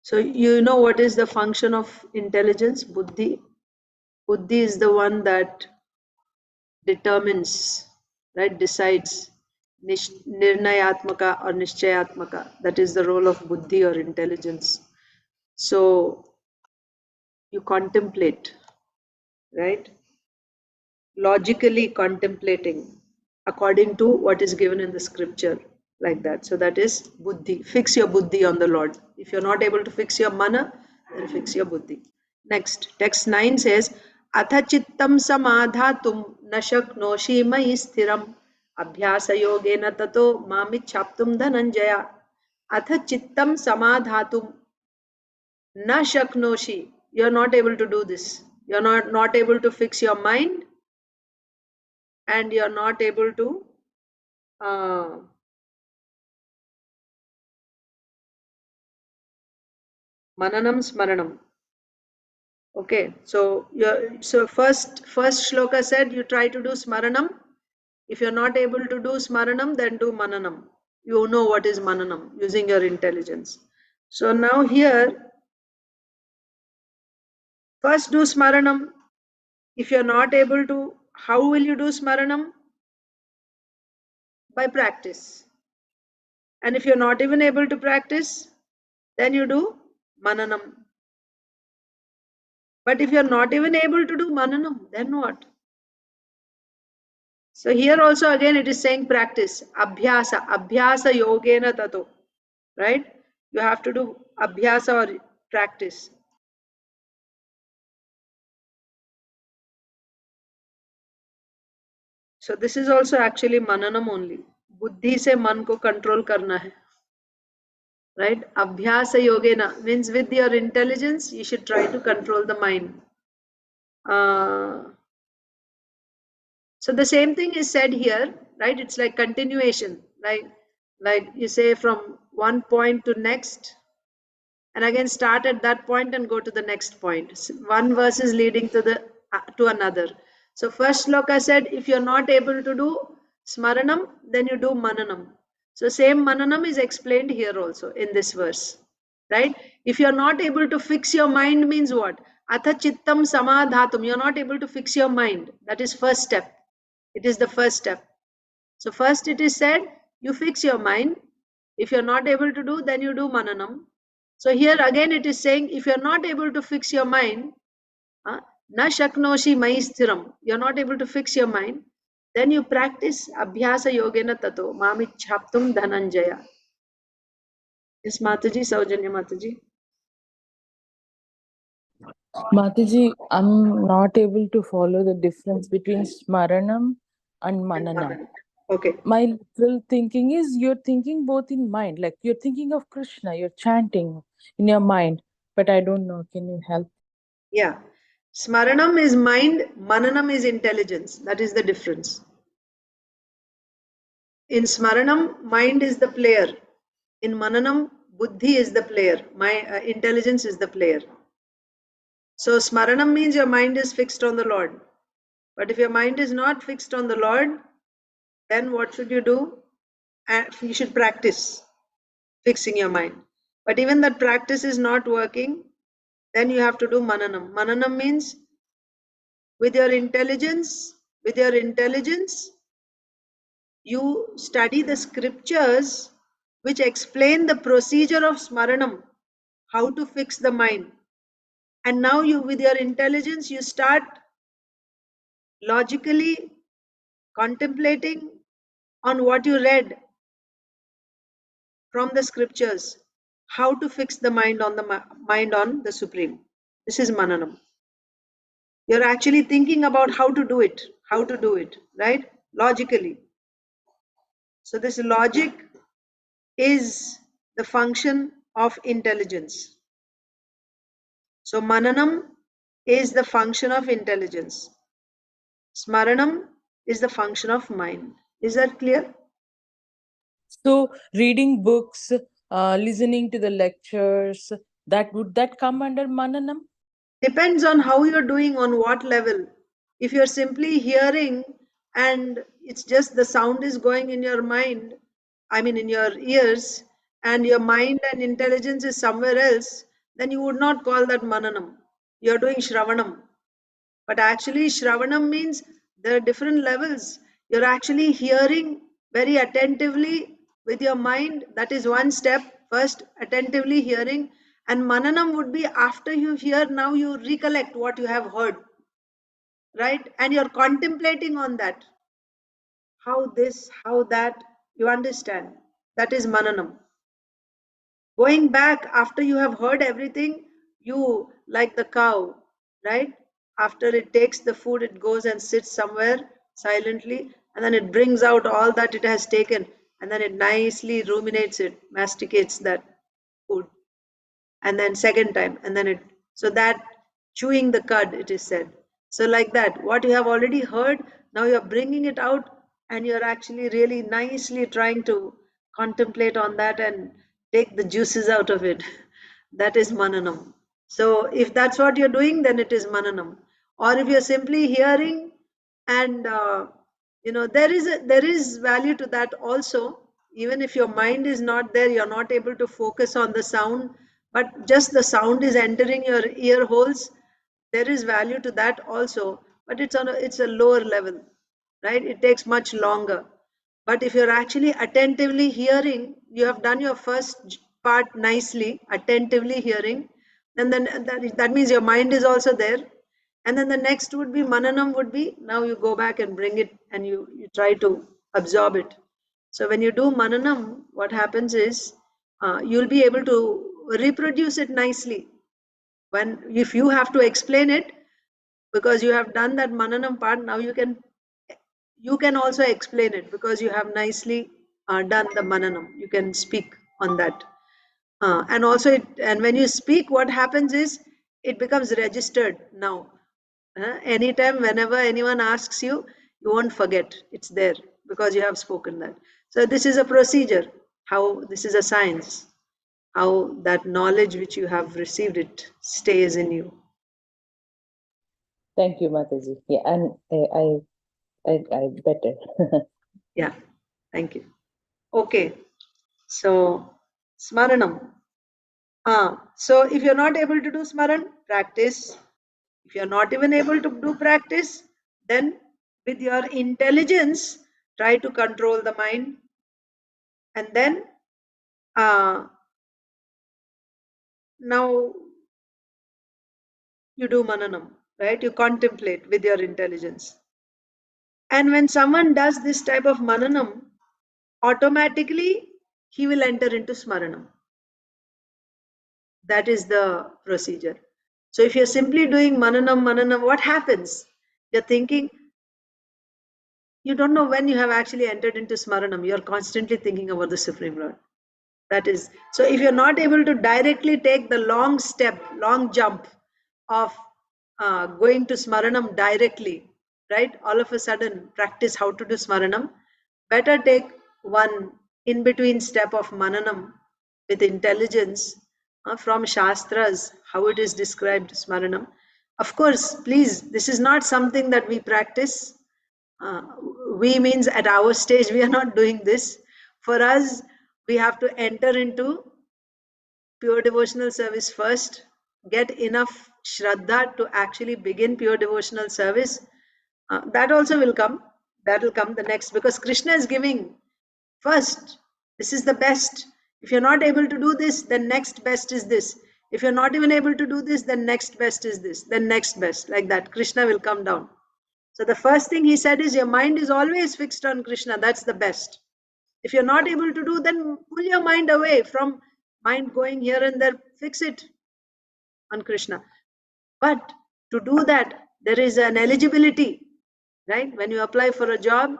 So you know what is the function of intelligence? Buddhi. Buddhi is the one that determines, right? Decides. Nirnayatmaka or nishchayatmaka. That is the role of buddhi or intelligence. So you contemplate, right? Logically contemplating according to what is given in the scripture, like that. So that is buddhi. Fix your buddhi on the Lord. If you're not able to fix your mana, then fix your buddhi. Next, text 9 says, Atha chittam samadhatum na shaknoshi mayi sthiram abhyasa yogena tato mamichhaptum dhananjaya. Atha chittam samadhatum na shaknoshi. You're not able to do this. You're not able to fix your mind, and you're not able to mananam smaranam. Okay, so first shloka said you try to do smaranam. If you're not able to do smaranam, then do mananam. You know what is mananam using your intelligence. So now here, first do smaranam. If you're not able to, how will you do smaranam? By practice. And if you're not even able to practice, then you do mananam. But if you're not even able to do mananam, then what? So here also again it is saying practice. Abhyasa yogena tato. Right? You have to do abhyasa or practice. So this is also actually mananam only. Buddhi se man ko control karna hai. Right? Abhyasa yogena means with your intelligence you should try to control the mind. So the same thing is said here, right? It's like continuation, like you say from one point to next, and again start at that point and go to the next point. One verse is leading to another. So first shloka said, if you're not able to do smaranam, then you do mananam. So same mananam is explained here also in this verse, right? If you're not able to fix your mind means what? Atha chittam samadhatum. You're not able to fix your mind. That is first step. It is the first step. So first it is said, you fix your mind. If you're not able to do, then you do mananam. So here again it is saying, if you're not able to fix your mind, na shaknoshi mai sthiram, you're not able to fix your mind, then you practice abhyasa yogena tato, mamichhaptum dhananjaya. Yes, Mataji, Saujanya Mataji. Mataji, I'm not able to follow the difference between smaranam and mananam. Okay. My literal thinking is you're thinking both in mind, like you're thinking of Krishna, you're chanting in your mind, but I don't know. Can you help? Yeah. Smaranam is mind, mananam is intelligence. That is the difference. In Smaranam, mind is the player. In Mananam, Buddhi is the player. My intelligence is the player. So Smaranam means your mind is fixed on the Lord. But if your mind is not fixed on the Lord, then what should you do? You should practice fixing your mind. But even that practice is not working, then you have to do Mananam. Mananam means with your intelligence, you study the scriptures which explain the procedure of Smaranam, how to fix the mind. And now you, with your intelligence, you start logically contemplating on what you read from the scriptures, how to fix the mind on the Supreme. This is Mananam. You're actually thinking about how to do it, right? Logically. So this logic is the function of intelligence. So Mananam is the function of intelligence. Smaranam is the function of mind. Is that clear? So reading books, listening to the lectures, would that come under mananam? Depends on how you're doing, on what level. If you're simply hearing and it's just the sound is going in your mind, in your ears, and your mind and intelligence is somewhere else, then you would not call that mananam. You're doing shravanam. But actually, shravanam means there are different levels. You're actually hearing very attentively with your mind. That is one step. First, attentively hearing. And mananam would be after you hear, now you recollect what you have heard. Right? And you're contemplating on that. How this, how that. You understand. That is mananam. Going back after you have heard everything, you, like the cow, right? After it takes the food, it goes and sits somewhere silently, and then it brings out all that it has taken, and then it nicely ruminates it, masticates that food. And then second time, and then so that chewing the cud, it is said. So like that, what you have already heard, now you're bringing it out, and you're actually really nicely trying to contemplate on that and take the juices out of it. That is mananam. So if that's what you're doing, then it is mananam. Or if you're simply hearing and there is value to that also. Even if your mind is not there, you're not able to focus on the sound, but just the sound is entering your ear holes, there is value to that also, but it's a lower level, right? It takes much longer. But if you're actually attentively hearing, you have done your first part nicely, attentively hearing, then that means your mind is also there. And then the next would be mananam, would be now you go back and bring it and you try to absorb it. So when you do mananam, what happens is you'll be able to reproduce it nicely. When if you have to explain it, because you have done that mananam part, now you can also explain it because you have nicely done the mananam. You can speak on that. And also and when you speak, what happens is it becomes registered now. Anytime, whenever anyone asks you, you won't forget. It's there because you have spoken that. So this is a procedure, how this is a science, how that knowledge which you have received, it stays in you. Thank you, Mataji. Yeah, and I better. Yeah, thank you. Okay, so smaranam. So if you're not able to do smaran, practice. If you're not even able to do practice, then with your intelligence, try to control the mind. And then now you do mananam, right? You contemplate with your intelligence. And when someone does this type of mananam, automatically he will enter into smaranam. That is the procedure. So if you're simply doing mananam, what happens? You're thinking, you don't know when you have actually entered into smaranam. You're constantly thinking about the Supreme Lord. That is, so if you're not able to directly take the long step, long jump of going to smaranam directly, right? All of a sudden, practice how to do smaranam. Better take one in between step of mananam with intelligence from Shastras, how it is described, smaranam. Of course, please, this is not something that we practice. We means at our stage, we are not doing this. For us, we have to enter into pure devotional service first, get enough shraddha to actually begin pure devotional service. That also will come. That will come the next, because Krishna is giving first. This is the best. If you're not able to do this, then next best is this. If you're not even able to do this, then next best is this. Then next best. Like that, Krishna will come down. So the first thing he said is your mind is always fixed on Krishna. That's the best. If you're not able to do, then pull your mind away from mind going here and there. Fix it on Krishna. But to do that, there is an eligibility, right? When you apply for a job,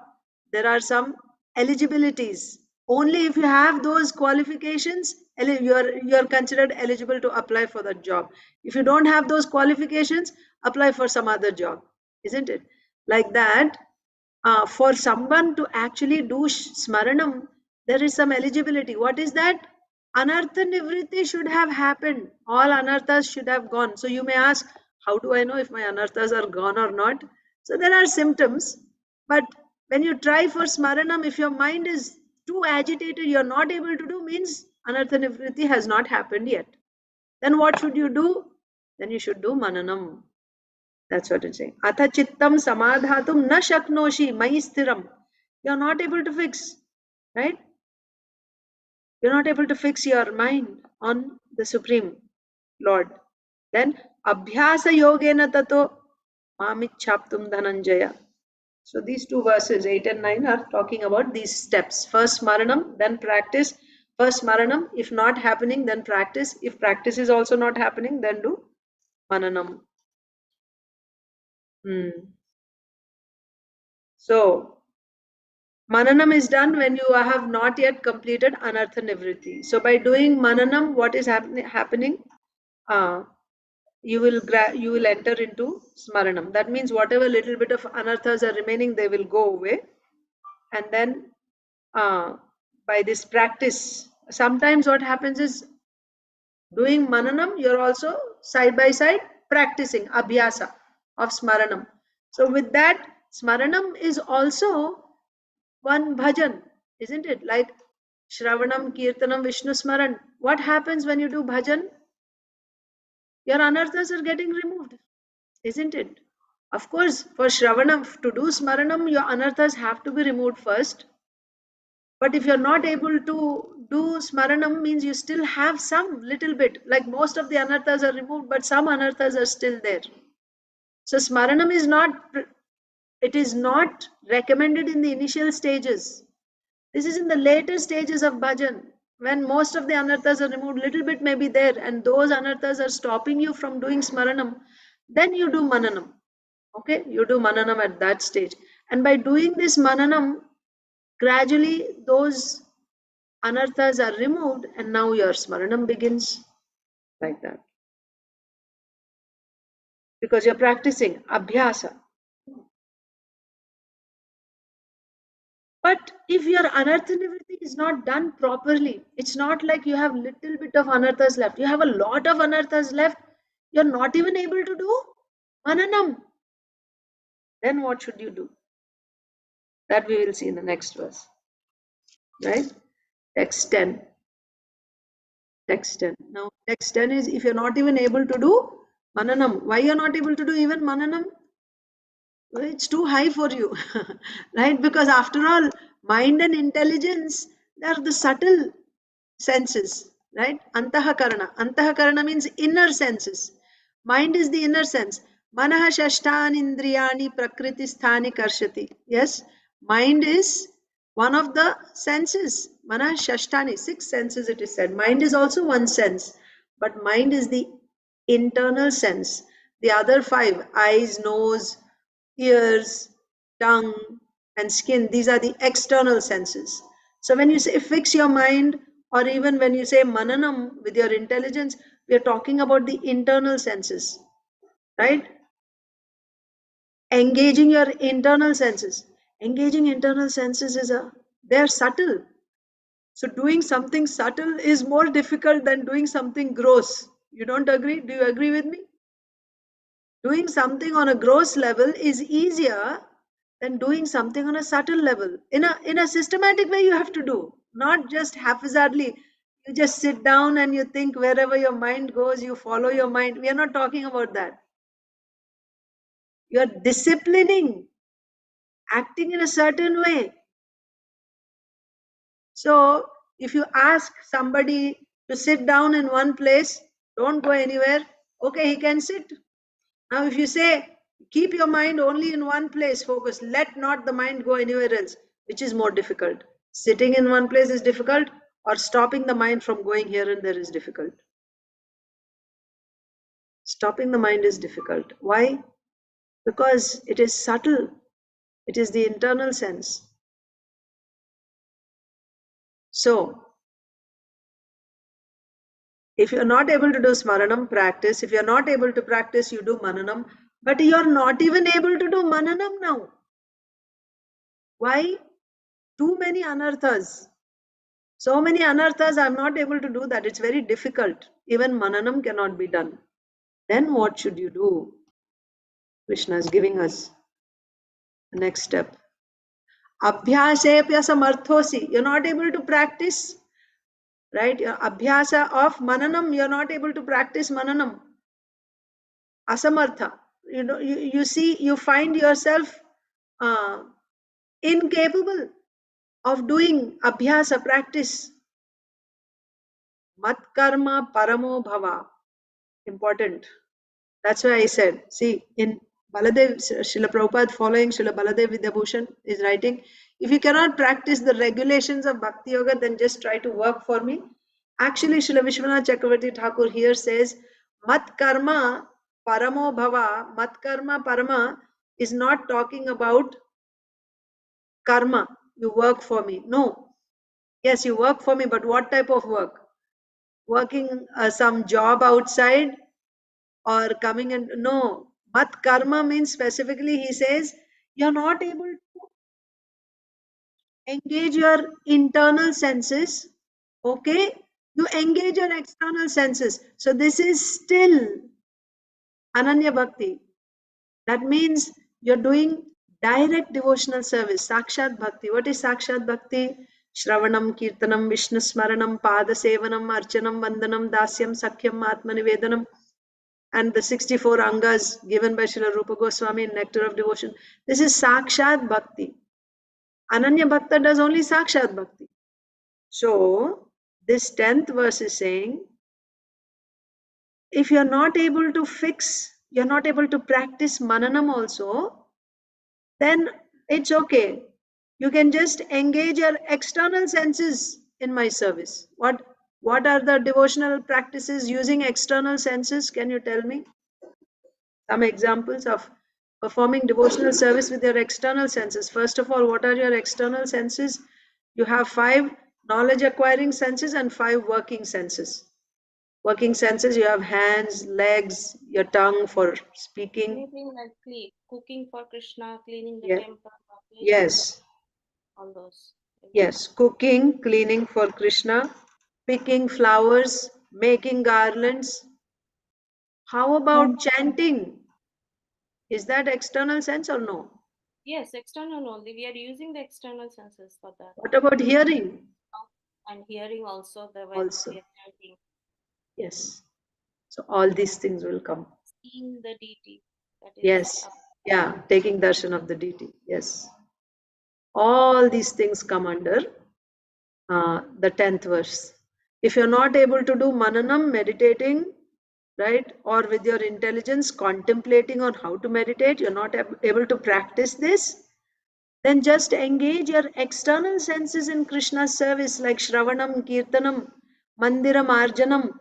there are some eligibilities. Only if you have those qualifications, you're considered eligible to apply for that job. If you don't have those qualifications, apply for some other job, isn't it? Like that, for someone to actually do smaranam, there is some eligibility. What is that? Anartha nivriti should have happened. All anarthas should have gone. So you may ask, how do I know if my anarthas are gone or not? So there are symptoms. But when you try for smaranam, if your mind is too agitated, you're not able to do, means anartha nivriti has not happened yet. Then what should you do? Then you should do mananam. That's what it's saying. Atha chittam samadhatum na shaknoshi mai sthiram. You're not able to fix, right? You're not able to fix your mind on the Supreme Lord. Then abhyasa yogena tato mamichhaptum dhananjaya. So these two verses 8 and 9 are talking about these steps. First smaranam, then practice. First smaranam, if not happening, then practice. If practice is also not happening, then do mananam. So mananam is done when you have not yet completed anartha nivriti. So by doing mananam, what is happening? You will enter into smaranam. That means whatever little bit of anarthas are remaining, they will go away. And then by this practice, sometimes what happens is doing mananam, you're also side by side practicing abhyasa of smaranam. So with that, smaranam is also one bhajan, isn't it? Like Shravanam, Kirtanam, Vishnu Smaran. What happens when you do bhajan? Your anarthas are getting removed, isn't it? Of course, for Shravanam, to do Smaranam, your anarthas have to be removed first. But if you're not able to do Smaranam, means you still have some little bit, like most of the anarthas are removed, but some anarthas are still there. So Smaranam is not, it is not recommended in the initial stages. This is in the later stages of bhajan, when most of the anarthas are removed, little bit may be there, and those anarthas are stopping you from doing Smaranam, then you do Mananam. Okay, you do Mananam at that stage. And by doing this Mananam, gradually those anarthas are removed, and now your Smaranam begins like that. Because you're practicing Abhyasa. But if your anartha nivritti is not done properly, it's not like you have little bit of anarthas left. You have a lot of anarthas left. You're not even able to do Mananam. Then what should you do? That we will see in the next verse. Right? Text 10. Text 10. Now, text 10 is if you're not even able to do Mananam. Why you're not able to do even Mananam? Well, it's too high for you. Right? Because after all, mind and intelligence, they are the subtle senses, right? Antahakarana means inner senses. Mind is the inner sense. Manaha shashtan indriyani prakriti sthani karshati. Yes, mind is one of the senses. Manaha shashtani, 6 senses it is said. Mind is also one sense, but mind is the internal sense. The other 5, eyes, nose, ears, tongue, and skin, these are the external senses. So when you say fix your mind, or even when you say mananam with your intelligence, we are talking about the internal senses, right? Engaging your internal senses. Engaging internal senses they're subtle. So doing something subtle is more difficult than doing something gross. You don't agree? Do you agree with me? Doing something on a gross level is easier than doing something on a subtle level. In a systematic way, you have to do, not just haphazardly. You just sit down and you think wherever your mind goes, you follow your mind. We are not talking about that. You are disciplining, acting in a certain way. So if you ask somebody to sit down in one place, don't go anywhere, okay, he can sit. Now, if you say, keep your mind only in one place, focus, let not the mind go anywhere else, which is more difficult? Sitting in one place is difficult, or stopping the mind from going here and there is difficult? Stopping the mind is difficult. Why? Because it is subtle. It is the internal sense. So, if you're not able to do Smaranam, practice. If you're not able to practice, you do Mananam. But you're not even able to do Mananam now. Why? Too many anarthas. So many anarthas, I'm not able to do that. It's very difficult. Even Mananam cannot be done. Then what should you do? Krishna is giving us the next step. Abhyasepya samarthosi. You're not able to practice, right? Your abhyasa of Mananam, you're not able to practice Mananam. Asamartha. You know, you see, you find yourself incapable of doing abhyasa practice. Mat karma paramo bhava. Important. That's why I said, see, in Baladev, Srila Prabhupada following Srila Baladev Vidyabhushan is writing, if you cannot practice the regulations of Bhakti Yoga, then just try to work for me. Actually, Srila Vishwanath Chakravarti Thakur here says, Mat karma paramo bhava. Mat karma parama is not talking about karma. You work for me. No. Yes, you work for me, but what type of work? Working some job outside, or coming and no. Mat karma means specifically, he says, you're not able to engage your internal senses, okay, You engage your external senses. So this is still Ananya Bhakti. That means you're doing direct devotional service, Sakshat Bhakti. What is Sakshat Bhakti? Shravanam, Kirtanam, Vishnu Smaranam, Pada Sevanam, Archanam, Vandanam, Dasyam, Sakhyam, Atmanivedanam, and the 64 Angas given by Srila Rupa Goswami in Nectar of Devotion. This is Sakshat Bhakti. Ananya Bhakta does only Sakshat Bhakti. So, this 10th verse is saying, if you're not able to you're not able to practice Mananam also, then it's okay. You can just engage your external senses in my service. What are the devotional practices using external senses? Can you tell me some examples of performing devotional service with your external senses? First of all, what are your external senses? You have 5 knowledge acquiring senses and 5 working senses. Working senses, you have hands, legs, your tongue for speaking. Anything like cooking for Krishna, cleaning the Yeah. temple, Yes. all those. Yes, cooking, cleaning for Krishna, picking flowers, making garlands. How about chanting? Is that external sense or no? Yes, external only. We are using the external senses for that. What about hearing? And hearing also the when Also. we are chanting. Yes. So all these things will come. Seeing the deity. That is Yes. Yeah, taking darshan of the deity. Yes. All these things come under the 10th verse. If you're not able to do mananam, meditating, right, or with your intelligence contemplating on how to meditate, you're not able to practice this, then just engage your external senses in Krishna's service like Shravanam, Kirtanam, Mandiram, Arjanam,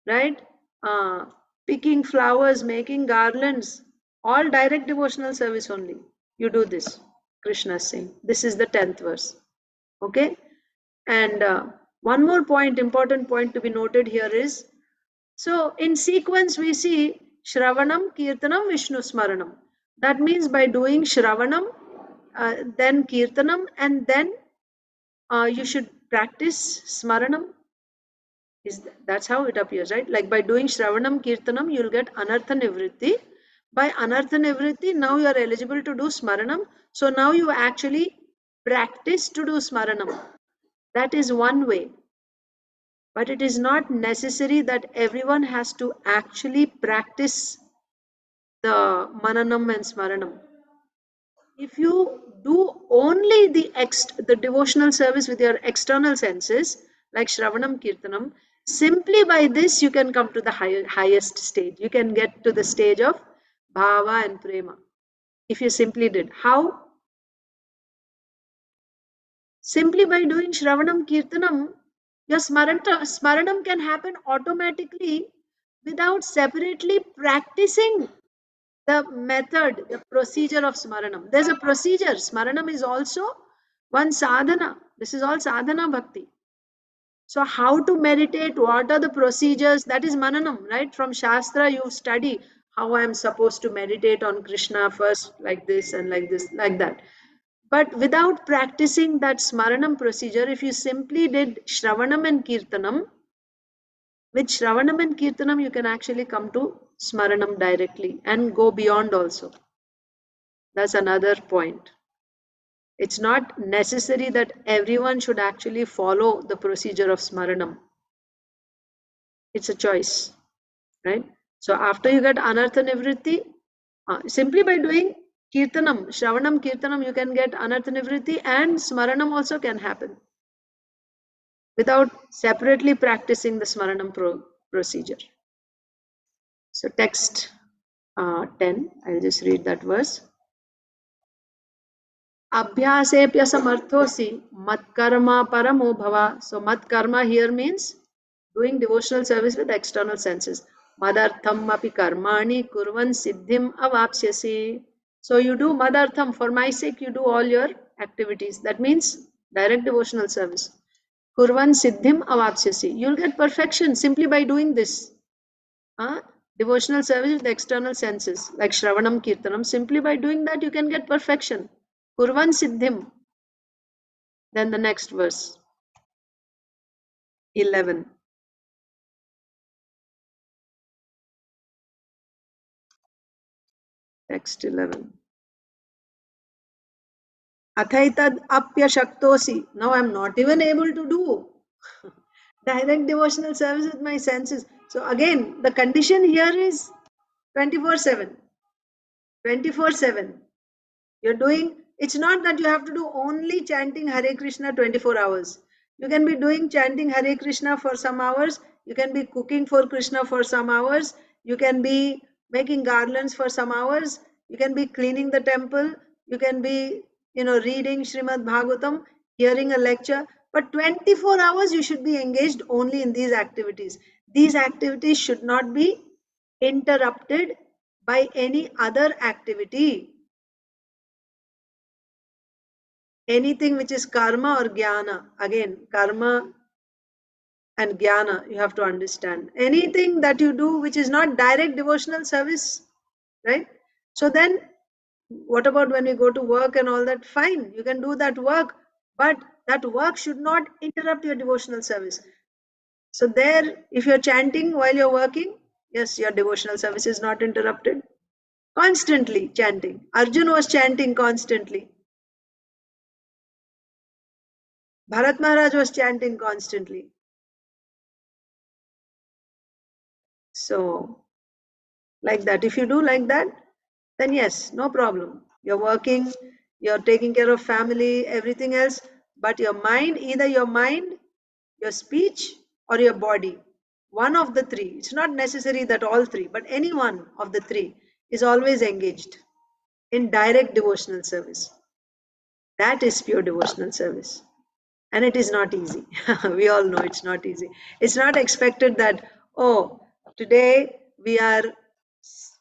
right? Picking flowers, making garlands, all direct devotional service only. You do this, Krishna is saying. This is the 10th verse. Okay? And one more point, important point to be noted here is, so in sequence we see Shravanam, Kirtanam, Vishnu Smaranam. That means by doing Shravanam, then Kirtanam, and then you should practice Smaranam. That's how it appears, right? Like by doing Shravanam, Kirtanam, you'll get Anartha Nivritti. By Anartha Nivritti, now you are eligible to do Smaranam. So now you actually practice to do Smaranam. That is one way. But it is not necessary that everyone has to actually practice the Mananam and Smaranam. If you do only the devotional service with your external senses, like Shravanam Kirtanam, simply by this you can come to the highest stage. You can get to the stage of Bhava and Prema. If you simply did. How? Simply by doing Shravanam Kirtanam, your Smaranam can happen automatically without separately practicing the method, the procedure of Smaranam. There's a procedure. Smaranam is also one sadhana. This is all sadhana bhakti. So how to meditate, what are the procedures? That is Mananam, right? From Shastra you study how I am supposed to meditate on Krishna first, like this and like this, like that. But without practicing that Smaranam procedure, if you simply did Shravanam and Kirtanam, with Shravanam and Kirtanam, you can actually come to Smaranam directly and go beyond also. That's another point. It's not necessary that everyone should actually follow the procedure of Smaranam. It's a choice, right? So after you get Anartha Nivritti, simply by doing Kirtanam, Shravanam, Kirtanam, you can get Anartha Nivritti, and Smaranam also can happen without separately practicing the Smaranam procedure. So text 10, I'll just read that verse. Abhyasepyasamarthosi matkarma paramo bhava. So matkarma here means doing devotional service with external senses. Madartham api karmani kurvan siddhim avapsyasi. So you do madartham, for my sake you do all your activities. That means direct devotional service. Kurvan siddhim avapsyasi. You'll get perfection simply by doing this. Devotional service with external senses like Shravanam Kirtanam. Simply by doing that you can get perfection. Kurvan siddhim. Then the next verse 11. Text 11. Athaitad apya shaktosi. Now I'm not even able to do direct devotional service with my senses. So again, the condition here is 24/7. 24/7. You're doing, it's not that you have to do only chanting Hare Krishna 24 hours. You can be doing chanting Hare Krishna for some hours. You can be cooking for Krishna for some hours. You can be making garlands for some hours. You can be cleaning the temple. You can be, reading Srimad Bhagavatam, hearing a lecture. But 24 hours you should be engaged only in these activities. These activities should not be interrupted by any other activity. Anything which is karma or jnana, again, karma and jnana, you have to understand. Anything that you do which is not direct devotional service, right? So then, what about when you go to work and all that? Fine, you can do that work, but that work should not interrupt your devotional service. So there, if you're chanting while you're working, yes, your devotional service is not interrupted. Constantly chanting. Arjuna was chanting constantly. Bharat Maharaj was chanting constantly. So, like that, if you do like that, then yes, no problem. You're working, you're taking care of family, everything else, but your mind, either your mind, your speech, or your body, one of the three, it's not necessary that all three, but any one of the three is always engaged in direct devotional service. That is pure devotional service. And it is not easy. We all know it's not easy. It's not expected that, oh, today we are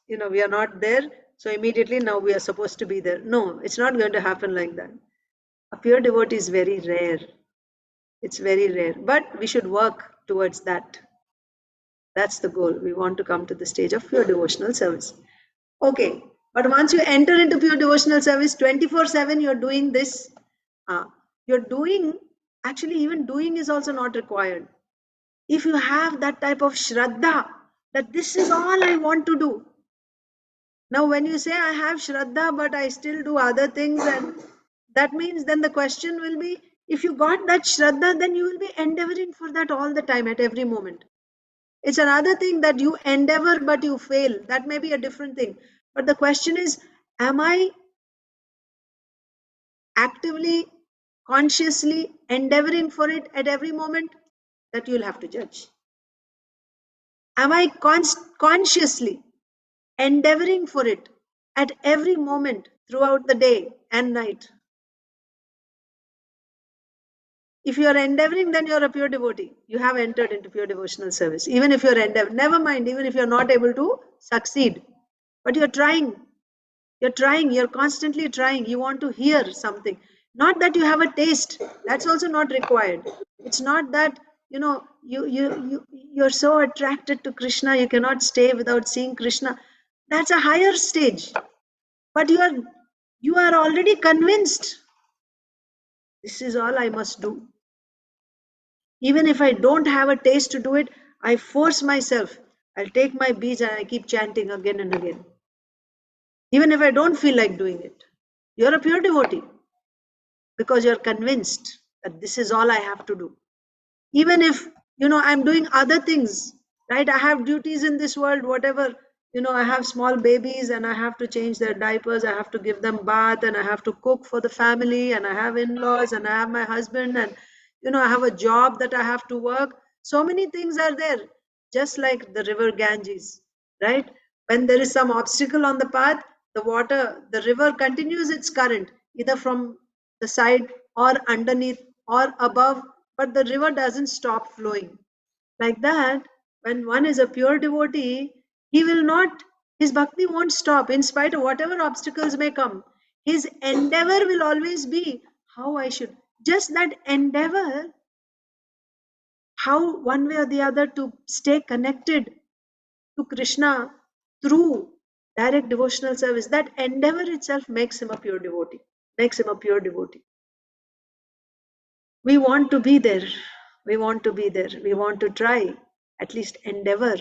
not there, so immediately now we are supposed to be there. No, it's not going to happen like that. A pure devotee is very rare. It's very rare, but we should work towards that. That's the goal. We want to come to the stage of pure devotional service. Okay, but once you enter into pure devotional service, 24/7 you're doing this. You're doing, actually even doing is also not required. If you have that type of shraddha, that this is all I want to do. Now when you say I have shraddha but I still do other things, and that means then the question will be, if you got that shraddha, then you will be endeavoring for that all the time at every moment. It's another thing that you endeavor but you fail. That may be a different thing. But the question is, am I actively, consciously endeavoring for it at every moment? That you'll have to judge. Am I consciously endeavoring for it at every moment throughout the day and night? If you are endeavoring, then you're a pure devotee. You have entered into pure devotional service. Even if you're endeavoring, never mind, even if you're not able to succeed, but you're trying. You're trying, you're constantly trying. You want to hear something. Not that you have a taste. That's also not required. It's not that, you're so attracted to Krishna, you cannot stay without seeing Krishna. That's a higher stage. But you are already convinced. This is all I must do. Even if I don't have a taste to do it, I force myself. I'll take my beads and I keep chanting again and again. Even if I don't feel like doing it. You're a pure devotee. Because you're convinced that this is all I have to do. Even if, I'm doing other things, right? I have duties in this world, whatever, I have small babies and I have to change their diapers, I have to give them bath, and I have to cook for the family, and I have in-laws, and I have my husband, and, I have a job that I have to work. So many things are there, just like the river Ganges, right? When there is some obstacle on the path, the river continues its current, either from the side or underneath or above, but the river doesn't stop flowing. Like that, when one is a pure devotee, his bhakti won't stop in spite of whatever obstacles may come. His endeavor will always be how I should. Just that endeavor, how one way or the other to stay connected to Krishna through direct devotional service, that endeavor itself makes him a pure devotee. We want to be there. We want to try, at least endeavor.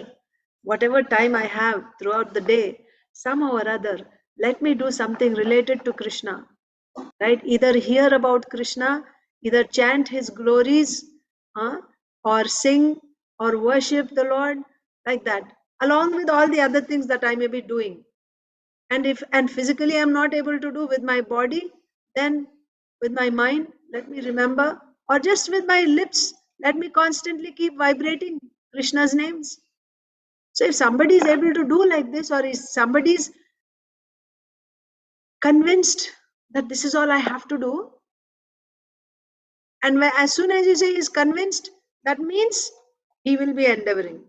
Whatever time I have throughout the day, somehow or other, let me do something related to Krishna, right? Either hear about Krishna, either chant his glories, or sing or worship the Lord, like that, along with all the other things that I may be doing. And physically I'm not able to do with my body, then with my mind, let me remember, or just with my lips, let me constantly keep vibrating Krishna's names. So if somebody is able to do like this, or is somebody is convinced that this is all I have to do, and as soon as you say he's convinced, that means he will be endeavoring.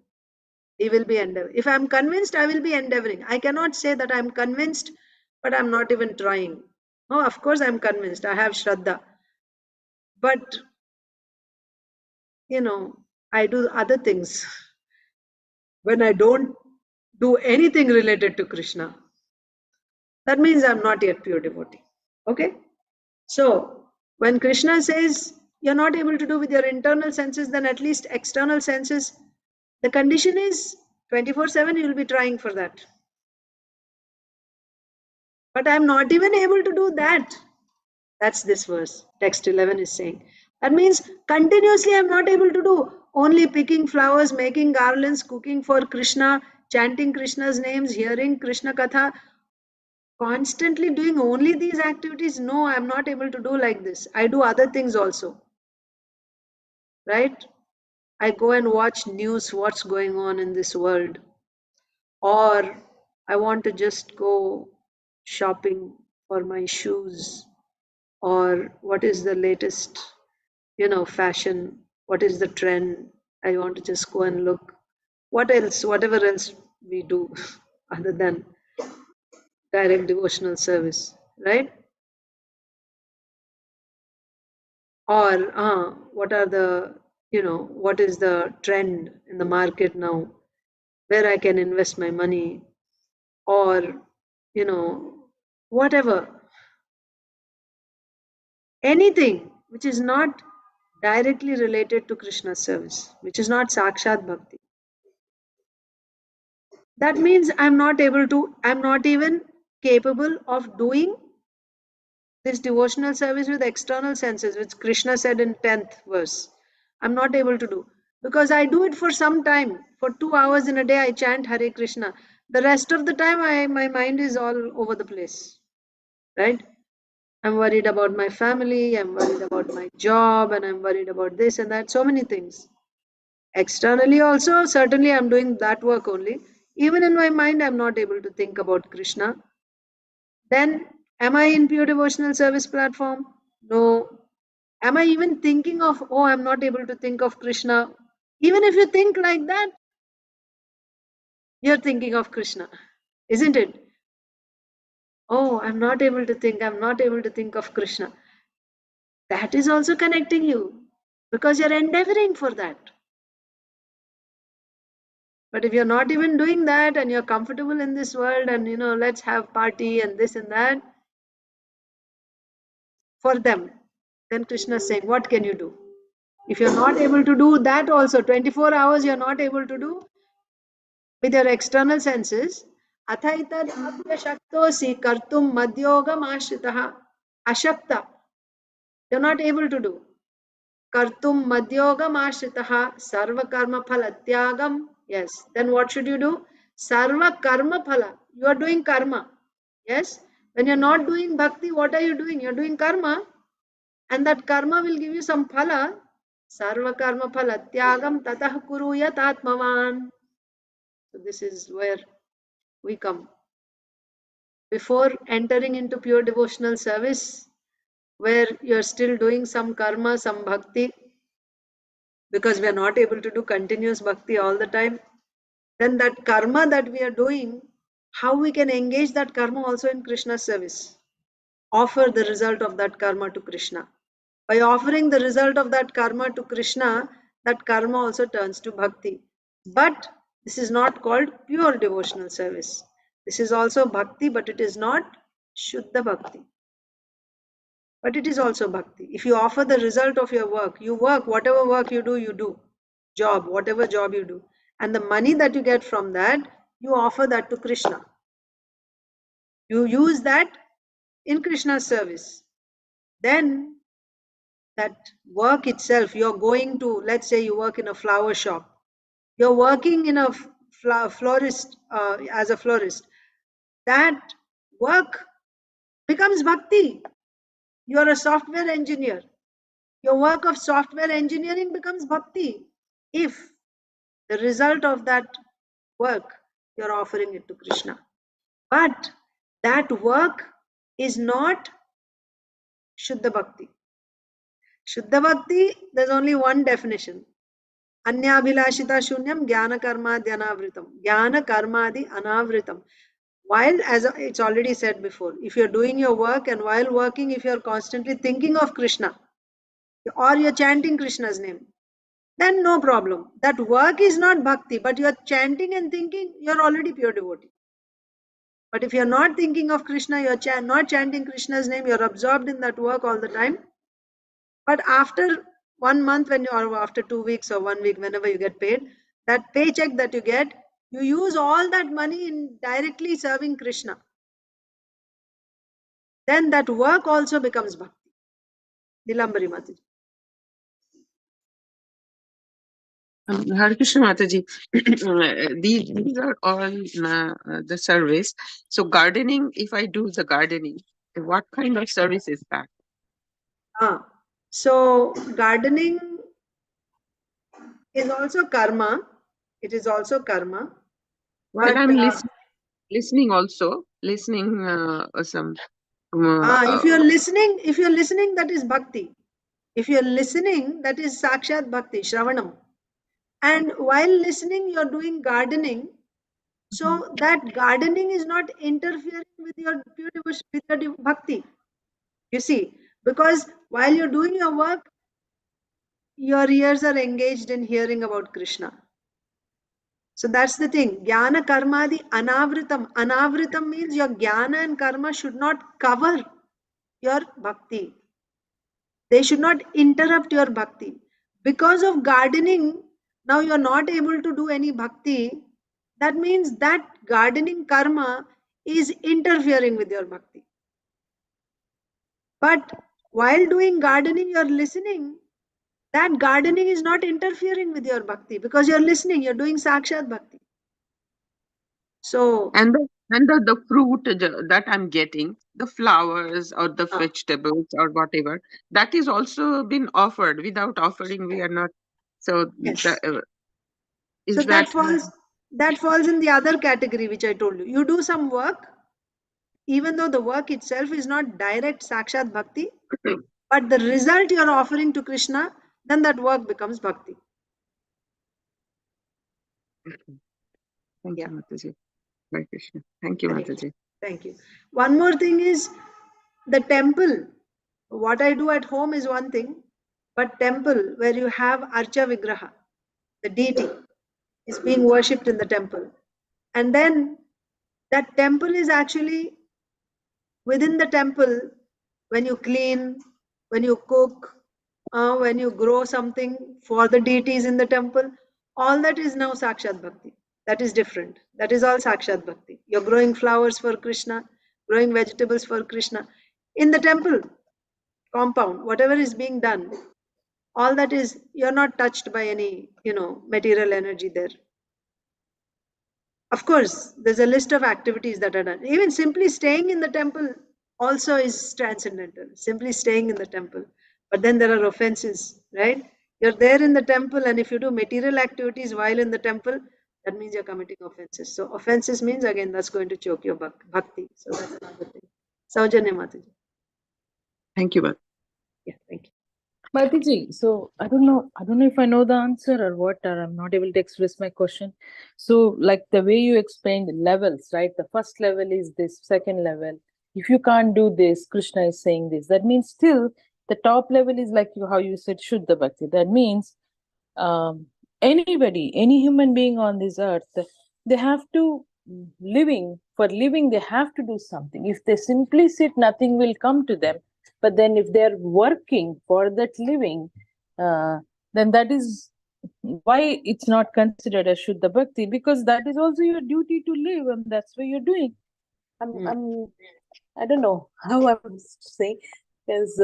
He will be endeavoring. If I'm convinced, I will be endeavoring. I cannot say that I'm convinced, but I'm not even trying. No, of course I'm convinced. I have Shraddha. But, I do other things. When I don't do anything related to Krishna, that means I'm not yet pure devotee. Okay? So, when Krishna says you're not able to do with your internal senses, then at least external senses, the condition is 24/7 you'll be trying for that. But I'm not even able to do that. That's this verse. Text 11 is saying. That means continuously I'm not able to do only picking flowers, making garlands, cooking for Krishna, chanting Krishna's names, hearing Krishna Katha, constantly doing only these activities. No, I'm not able to do like this. I do other things also. Right? I go and watch news, what's going on in this world. Or I want to just go shopping for my shoes, or what is the latest, fashion, what is the trend. I want to just go and look. What else, whatever else we do other than direct devotional service, right? Or what are the, what is the trend in the market now, where I can invest my money, or, whatever, anything which is not directly related to Krishna's service, which is not Sakshat Bhakti. That means I'm not even capable of doing this devotional service with external senses, which Krishna said in 10th verse. I'm not able to do, because I do it for some time. For 2 hours in a day, I chant Hare Krishna. The rest of the time, my mind is all over the place, right? I'm worried about my family, I'm worried about my job, and I'm worried about this and that, so many things. Externally also, certainly I'm doing that work only. Even in my mind, I'm not able to think about Krishna. Then, am I in pure devotional service platform? No. Am I even thinking of, oh, I'm not able to think of Krishna? Even if you think like that, you're thinking of Krishna, isn't it? Oh, I'm not able to think of Krishna. That is also connecting you, because you're endeavoring for that. But if you're not even doing that, and you're comfortable in this world, and let's have party and this and that for them, then Krishna is saying, what can you do? If you're not able to do that also, 24 hours you're not able to do with your external senses, athaitad apyashaktosi kartum madhyogam ashritaha, ashakta, you're not able to do. Kartum madhyogam ashritaha sarva karma phala tyagam. Yes, then what should you do? Sarva karma phala. You are doing karma. Yes, when you're not doing bhakti, what are you doing? You're doing karma, and that karma will give you some phala. Sarva karma phala tyagam tatah kuruyat atmavan. So this is where we come. Before entering into pure devotional service, where you're still doing some karma, some bhakti, because we are not able to do continuous bhakti all the time, then that karma that we are doing, how we can engage that karma also in Krishna's service? Offer the result of that karma to Krishna. By offering the result of that karma to Krishna, that karma also turns to bhakti. But this is not called pure devotional service. This is also bhakti, but it is not Shuddha bhakti. But it is also bhakti. If you offer the result of your work, you work, whatever work you do. Job, whatever job you do. And the money that you get from that, you offer that to Krishna. You use that in Krishna's service. Then that work itself, you're going to, let's say you work in a flower shop. You're working in a florist, as a florist. That work becomes bhakti. You're a software engineer. Your work of software engineering becomes bhakti if the result of that work you're offering it to Krishna. But that work is not Shuddha Bhakti. Shuddha Bhakti, there's only one definition. Anyabhilashita shunyam jnana karmadhi anavritam. Jnana karmadhi anavritam. While, as it's already said before, if you're doing your work and while working, if you're constantly thinking of Krishna or you're chanting Krishna's name, then no problem. That work is not bhakti, but you're chanting and thinking, you're already pure devotee. But if you're not thinking of Krishna, you're not chanting Krishna's name, you're absorbed in that work all the time. But after 1 month, or after 2 weeks or 1 week, whenever you get paid, that paycheck that you get, you use all that money in directly serving Krishna. Then that work also becomes bhakti. Nilambari Mataji. Hare Krishna Mataji, these are all the service. So gardening, if I do the gardening, what kind of service is that? So gardening is also karma. It is also karma. Well, But I'm listening also, some. if you're listening, that is bhakti. If you're listening, that is sakshat bhakti, shravanam. And while listening, you're doing gardening. So that gardening is not interfering with your pure devotion, with your bhakti. You see, because while you're doing your work, your ears are engaged in hearing about Krishna. So that's the thing. Jnana karmadi anavritam. Anavritam means your jnana and karma should not cover your bhakti. They should not interrupt your bhakti. Because of gardening, now you are not able to do any bhakti. That means that gardening karma is interfering with your bhakti. But while doing gardening, you are listening. That gardening is not interfering with your bhakti because you're listening, you're doing sakshat bhakti. So and the fruit that I'm getting, the flowers or the vegetables or whatever, that is also been offered. Without offering, we are not. So yes. Is that falls in the other category which I told you. You do some work, even though the work itself is not direct sakshat bhakti, but the result you are offering to Krishna, then that work becomes bhakti. Thank you, Mataji. Hare Krishna. Thank you, Mataji. Thank you. One more thing is the temple. What I do at home is one thing, but temple where you have Archa Vigraha, the deity, is being worshipped in the temple. And then that temple is actually within the temple. When you clean, when you cook, when you grow something for the deities in the temple, all that is now Sakshat Bhakti. That is different. That is all Sakshat Bhakti. You're growing flowers for Krishna, growing vegetables for Krishna. In the temple compound, whatever is being done, all that is, you're not touched by any, material energy there. Of course, there's a list of activities that are done. Even simply staying in the temple also is transcendental, simply staying in the temple. But then there are offenses, right? You're there in the temple, and if you do material activities while in the temple, that means you're committing offenses. So offenses means, again, that's going to choke your bhakti. So that's another thing. Saujanya Mataji. Thank you, Bhakti. Yeah, thank you. Mataji, so I don't know if I know the answer or what, or I'm not able to express my question. So like the way you explained levels, right? The first level is this, second level. If you can't do this, Krishna is saying this. That means still the top level is like how you said Shuddha Bhakti. That means anybody, any human being on this earth, they have to for living, they have to do something. If they simply sit, nothing will come to them. But then if they're working for that living, then that is why it's not considered as Shuddha Bhakti, because that is also your duty to live, and that's what you're doing. I don't know how I'm saying, because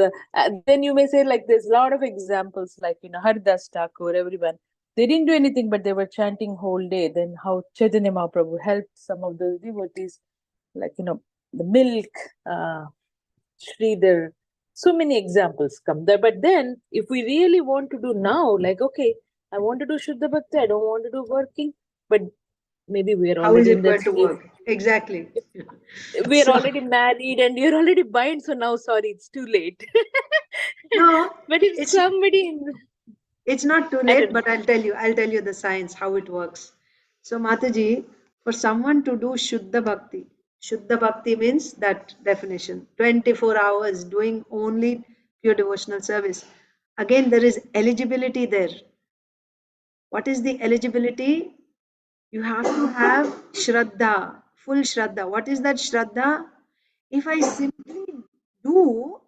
then you may say, like, there's a lot of examples, like, Haridas Thakur, everyone, they didn't do anything, but they were chanting whole day. Then how Chaitanya Mahaprabhu helped some of those devotees, like, the milk, Sridhar, so many examples come there. But then if we really want to do now, like, okay, I want to do Shuddha Bhakti, I don't want to do working, but maybe we're How is already it in that going to stage. work? Exactly. We're So- already married and you're already bind, so now sorry, it's too late. No, But if it's somebody it's not too I late, don't but I'll tell you the science, how it works. So Mataji, for someone to do Shuddha Bhakti means that definition, 24 hours doing only pure devotional service. Again, there is eligibility there. What is the eligibility? You have to have Shraddha, full Shraddha. What is that Shraddha? If I simply do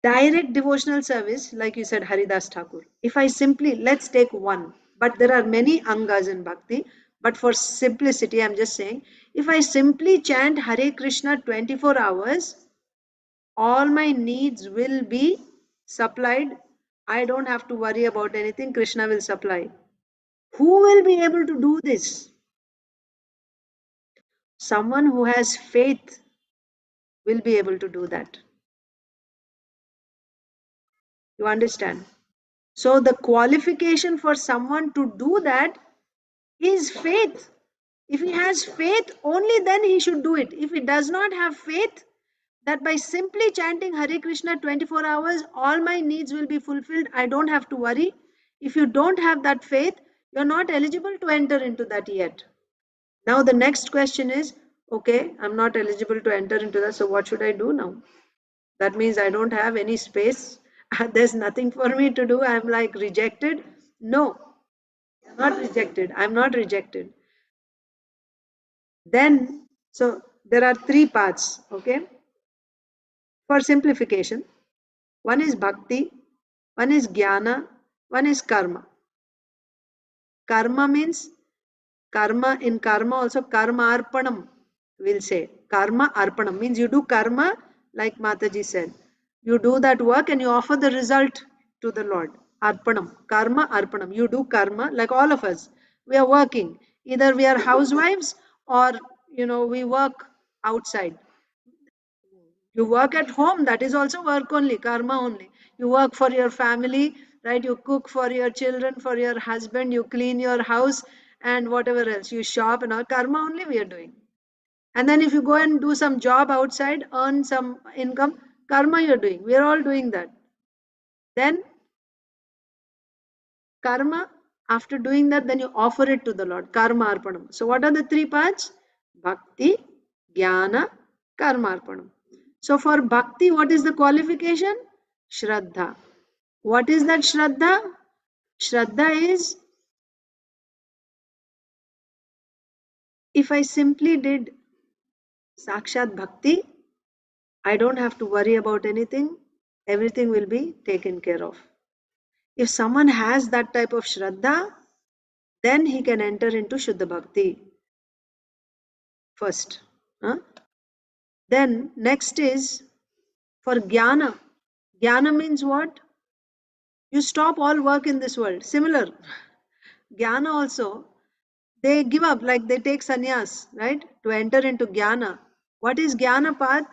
direct devotional service, like you said, Haridas Thakur, if I simply, let's take one, but there are many angas in bhakti, but for simplicity, I'm just saying, if I simply chant Hare Krishna 24 hours, all my needs will be supplied. I don't have to worry about anything, Krishna will supply. Who will be able to do this? Someone who has faith will be able to do that. You understand? So the qualification for someone to do that is faith. If he has faith, only then he should do it. If he does not have faith, that by simply chanting Hare Krishna 24 hours, all my needs will be fulfilled, I don't have to worry. If you don't have that faith, you're not eligible to enter into that yet. Now the next question is, okay, I'm not eligible to enter into that, so what should I do now? That means I don't have any space. There's nothing for me to do. I'm like rejected. No, I'm not rejected. I'm not rejected. Then, so there are three paths, okay? For simplification, one is bhakti, one is jnana, one is karma. Karma means karma, in karma also karma arpanam, we'll say. Karma arpanam means you do karma, like Mataji said. You do that work and you offer the result to the Lord. Arpanam, karma arpanam. You do karma, like all of us. We are working. Either we are housewives or, we work outside. You work at home, that is also work only, karma only. You work for your family, right? You cook for your children, for your husband, you clean your house, and whatever else. You shop and all, karma only we are doing. And then if you go and do some job outside, earn some income, karma you're doing. We are all doing that. Then karma, after doing that, then you offer it to the Lord. Karma arpanam. So what are the three parts? Bhakti, jnana, karma arpanam. So for bhakti, what is the qualification? Shraddha. What is that Shraddha? Shraddha is, if I simply did Sakshat Bhakti, I don't have to worry about anything. Everything will be taken care of. If someone has that type of Shraddha, then he can enter into Shuddha Bhakti first. Then next is for Jnana. Jnana means what? You stop all work in this world. Similar. Jnana also, they give up, like they take sannyas, right? To enter into Jnana. What is Jnana path?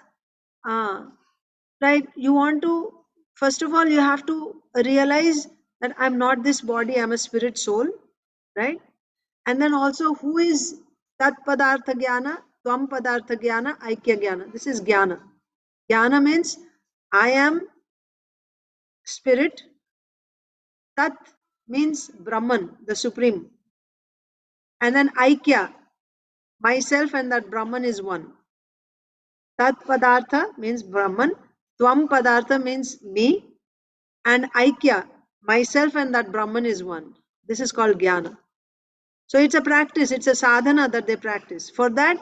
Right? You want to, first of all, you have to realize that I'm not this body, I'm a spirit soul, right? And then also, who is Tat Padartha Jnana, Tvam Padartha Jnana, Aikya Jnana. This is Jnana. Jnana means I am spirit. Tat means Brahman, the supreme. And then Aikya, myself and that Brahman is one. Tat Padartha means Brahman. Tvam Padartha means me. And Aikya, myself and that Brahman is one. This is called Jnana. So it's a practice, it's a sadhana that they practice. For that,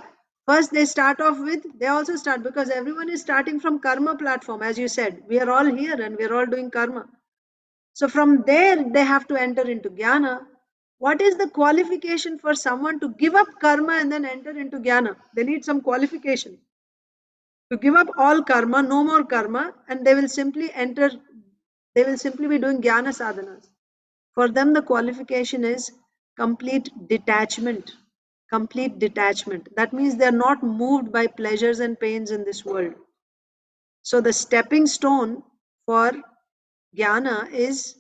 first they start off with, they also start, because everyone is starting from karma platform, as you said. We are all here and we are all doing karma. So from there, they have to enter into jnana. What is the qualification for someone to give up karma and then enter into jnana? They need some qualification. To give up all karma, no more karma, and they will simply be doing jnana sadhanas. For them, the qualification is complete detachment. Complete detachment. That means they are not moved by pleasures and pains in this world. So the stepping stone for jnana is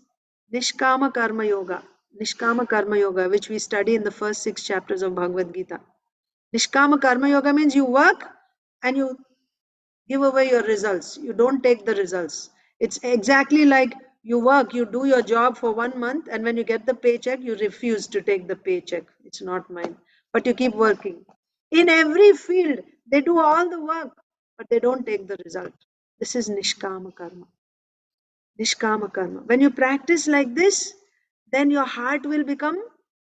Nishkama Karma Yoga. Nishkama Karma Yoga, which we study in the first 6 chapters of Bhagavad Gita. Nishkama Karma Yoga means you work and you give away your results. You don't take the results. It's exactly like you work, you do your job for 1 month, and when you get the paycheck, you refuse to take the paycheck. It's not mine. But you keep working. In every field, they do all the work, but they don't take the result. This is Nishkama Karma. Nishkama Karma. When you practice like this, then your heart will become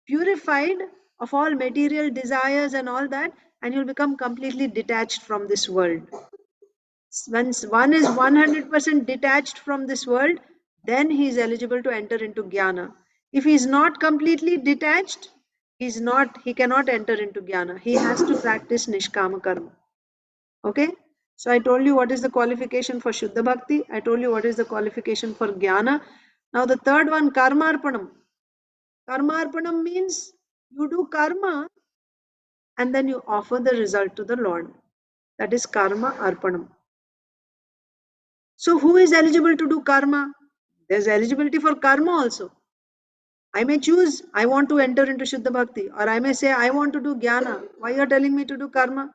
purified of all material desires and all that, and you'll become completely detached from this world. Once one is 100% detached from this world, then he is eligible to enter into jnana. If he is not completely detached, he cannot enter into jnana. He has to practice nishkama karma. Okay? So I told you what is the qualification for Shuddha Bhakti. I told you what is the qualification for jnana. Now the third one, karmarpanam. Karmarpanam means you do karma and then you offer the result to the Lord. That is karma arpanam. So who is eligible to do karma? There's eligibility for karma also. I may choose, I want to enter into Shuddha Bhakti, or I may say, I want to do jnana. Why you are telling me to do karma?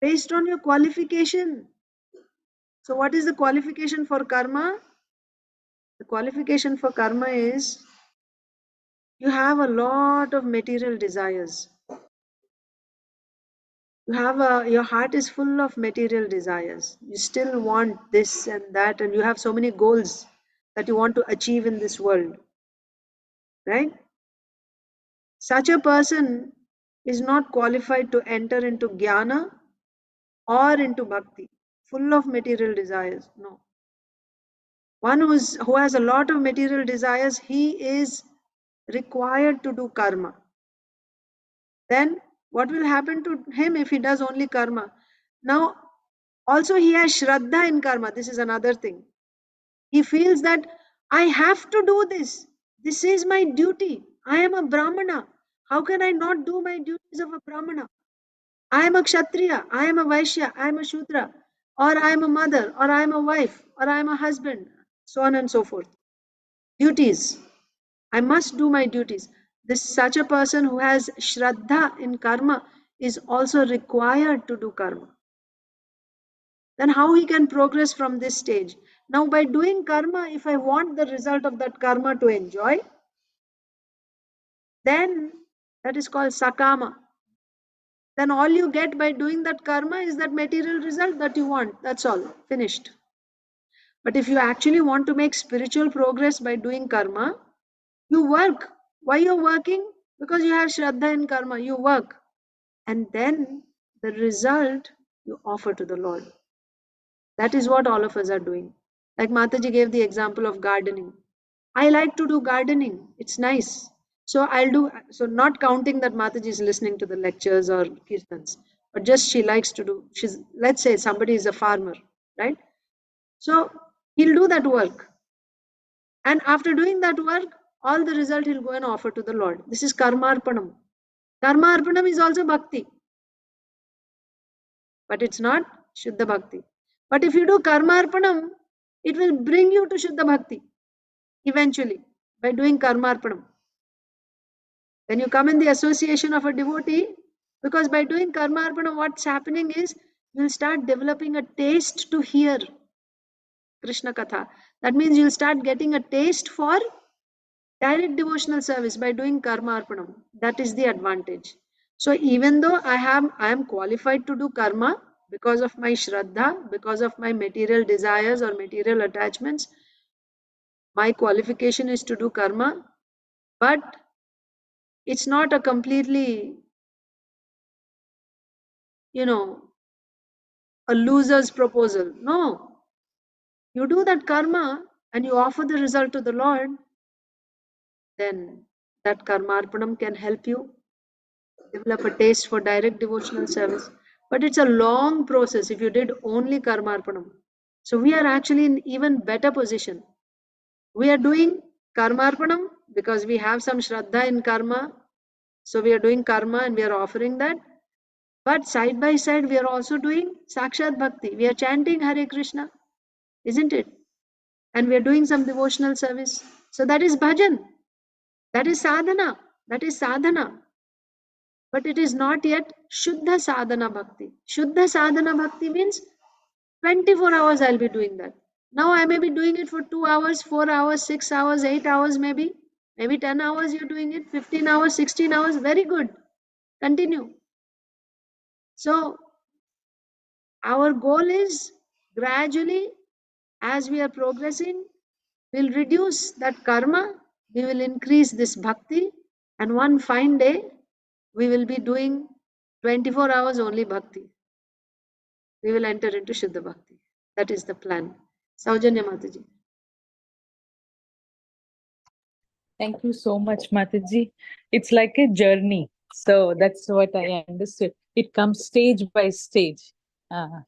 Based on your qualification. So what is the qualification for karma? The qualification for karma is you have a lot of material desires. Your heart is full of material desires. You still want this and that, and you have so many goals that you want to achieve in this world. Right? Such a person is not qualified to enter into jnana or into bhakti, full of material desires. No. One who has a lot of material desires, he is required to do karma. Then what will happen to him if he does only karma? Now, also he has shraddha in karma. This is another thing. He feels that I have to do this. This is my duty. I am a Brahmana. How can I not do my duties of a Brahmana? I am a Kshatriya, I am a Vaishya, I am a Shudra, or I am a mother, or I am a wife, or I am a husband, so on and so forth. Duties. I must do my duties. Such a person who has Shraddha in karma is also required to do karma. Then how he can progress from this stage? Now by doing karma, if I want the result of that karma to enjoy, then that is called sakama. Then all you get by doing that karma is that material result that you want. That's all. Finished. But if you actually want to make spiritual progress by doing karma, you work. Why you're working? Because you have shraddha in karma. You work. And then the result you offer to the Lord. That is what all of us are doing. Like Mataji gave the example of gardening. I like to do gardening. It's nice. So not counting that Mataji is listening to the lectures or kirtans, but just she likes to do, let's say somebody is a farmer, right? So he'll do that work. And after doing that work, all the result he'll go and offer to the Lord. This is karmarpanam. Karmarpanam is also bhakti. But it's not Shuddha Bhakti. But if you do karmarpanam, it will bring you to Shuddha Bhakti eventually by doing karmarpanam. When you come in the association of a devotee, because by doing karmarpanam, what's happening is you'll start developing a taste to hear Krishna Katha. That means you'll start getting a taste for direct devotional service by doing karmarpanam. That is the advantage. So even though I am qualified to do karma because of my shraddha, because of my material desires or material attachments, my qualification is to do karma, but it's not a completely, a loser's proposal. No. You do that karma and you offer the result to the Lord, then that karmarpanam can help you develop a taste for direct devotional service. But it's a long process if you did only karmarpanam. So we are actually in even better position. We are doing karmarpanam because we have some shraddha in karma. So we are doing karma and we are offering that. But side by side, we are also doing Sakshat Bhakti. We are chanting Hare Krishna, isn't it? And we are doing some devotional service. So that is bhajan. That is sadhana. That is sadhana. But it is not yet Shuddha Sadhana Bhakti. Shuddha Sadhana Bhakti means 24 hours I'll be doing that. Now I may be doing it for 2 hours, 4 hours, 6 hours, 8 hours maybe. Maybe 10 hours you're doing it, 15 hours, 16 hours. Very good. Continue. So our goal is gradually, as we are progressing, we'll reduce that karma, we will increase this bhakti, and one fine day we will be doing 24 hours only bhakti. We will enter into Shuddha Bhakti. That is the plan. Saujanya Mataji. Thank you so much, Mataji. It's like a journey. So that's what I understood. It comes stage by stage.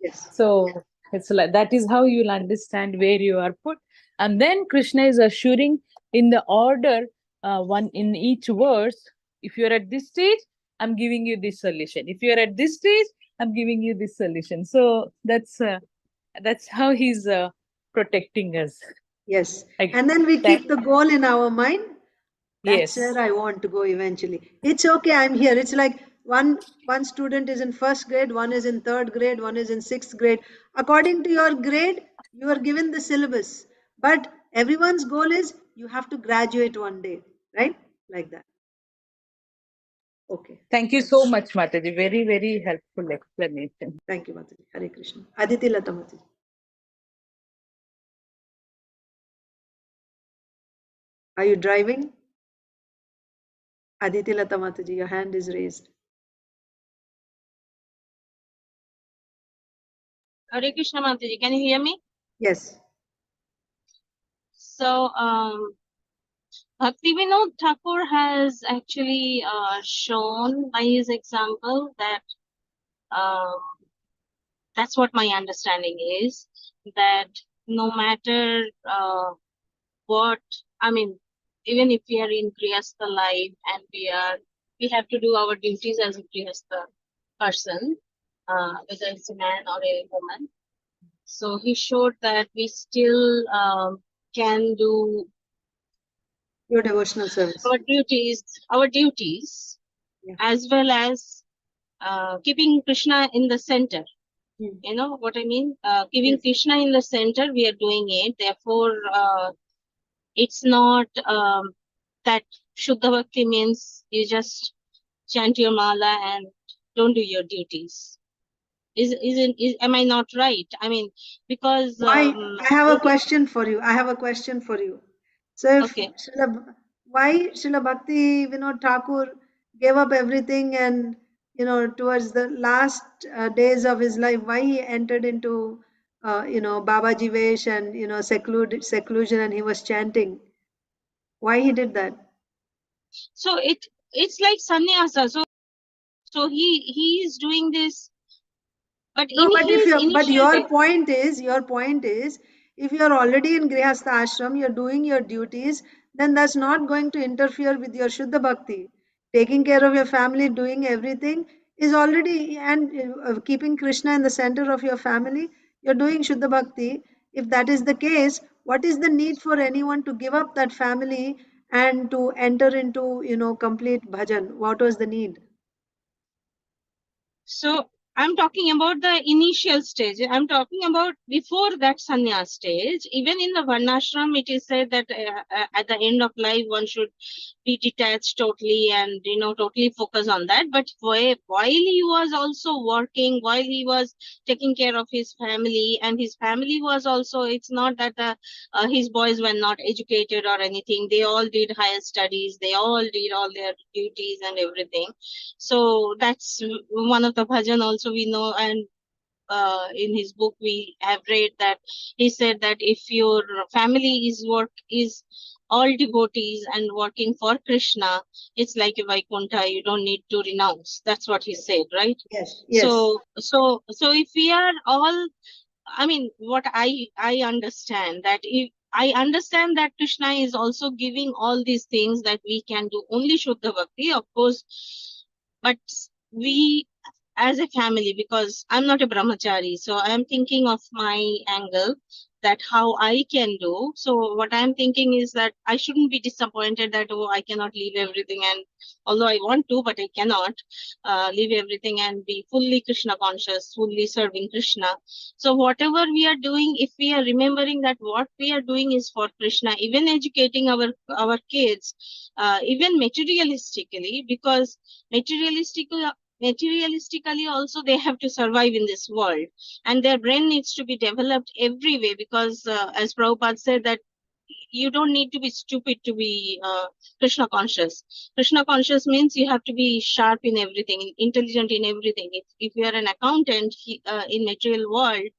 Yes. So it's like that is how you'll understand where you are put. And then Krishna is assuring in the order, one in each verse, if you're at this stage, I'm giving you this solution. If you're at this stage, I'm giving you this solution. So that's how he's protecting us. Yes. Like, And then we keep the goal in our mind. That's yes. where I want to go eventually. It's okay, I'm here. It's like one student is in first grade, one is in third grade, one is in sixth grade. According to your grade, you are given the syllabus. But everyone's goal is you have to graduate one day, right? Like that. Okay. Thank you so much, Mataji. Very, very helpful explanation. Thank you, Mataji. Hare Krishna. Aditi Lata Mataji. Are you driving? Aditi Lata Mataji, your hand is raised. Hare Krishna Mataji, can you hear me? Yes. So, Bhaktivinoda Thakur has actually shown by his example that that's what my understanding is, that no matter what, I mean, even if we are in Grihastha life and we have to do our duties as a Grihastha person, whether it's a man or a woman. So he showed that we still can do Your devotional service. our duties, Yeah. as well as keeping Krishna in the center. Hmm. You know what I mean? Keeping Yes. Krishna in the center, we are doing it. Therefore, it's not that Shuddha Bhakti means you just chant your mala and don't do your duties. Am I not right? I mean, because Why? I have a question for you. So if okay. why Srila Bhakti Vinod Thakur gave up everything and towards the last days of his life, why he entered into Babaji Vesh and seclusion, and he was chanting? Why he did that? So it's like sannyasa. So he is doing this, but No, in but his initial your point is, if you are already in Grihastha ashram, you're doing your duties, then that's not going to interfere with your Shuddha Bhakti. Taking care of your family, doing everything is already, and keeping Krishna in the center of your family, you're doing Shuddha Bhakti. If that is the case, what is the need for anyone to give up that family and to enter into, complete bhajan? What was the need? So I'm talking about the initial stage. I'm talking about before that sannyas stage. Even in the varnashram, it is said that at the end of life, one should be detached totally and totally focus on that. But while he was also working, while he was taking care of his family, and his family was also, it's not that his boys were not educated or anything. They all did higher studies. They all did all their duties and everything. So that's one of the bhajan also we know, and in his book we have read that he said that if your family is all devotees and working for Krishna, it's like a Vaikuntha, you don't need to renounce. That's what he said, right? Yes, yes. So if we are all, I mean, what I understand that if I understand that Krishna is also giving all these things that we can do only Shuddha Bhakti, of course, but we as a family, because I'm not a brahmachari, so I'm thinking of my angle that how I can do. So what I'm thinking is that I shouldn't be disappointed that, oh, I cannot leave everything, and although I want to, but I cannot leave everything and be fully Krishna conscious, fully serving Krishna. So whatever we are doing, if we are remembering that what we are doing is for Krishna, even educating our kids, even materialistically, because materialistically also they have to survive in this world, and their brain needs to be developed every way, because as Prabhupada said that you don't need to be stupid to be Krishna conscious. Krishna conscious means you have to be sharp in everything, intelligent in everything. If you are an accountant in material world,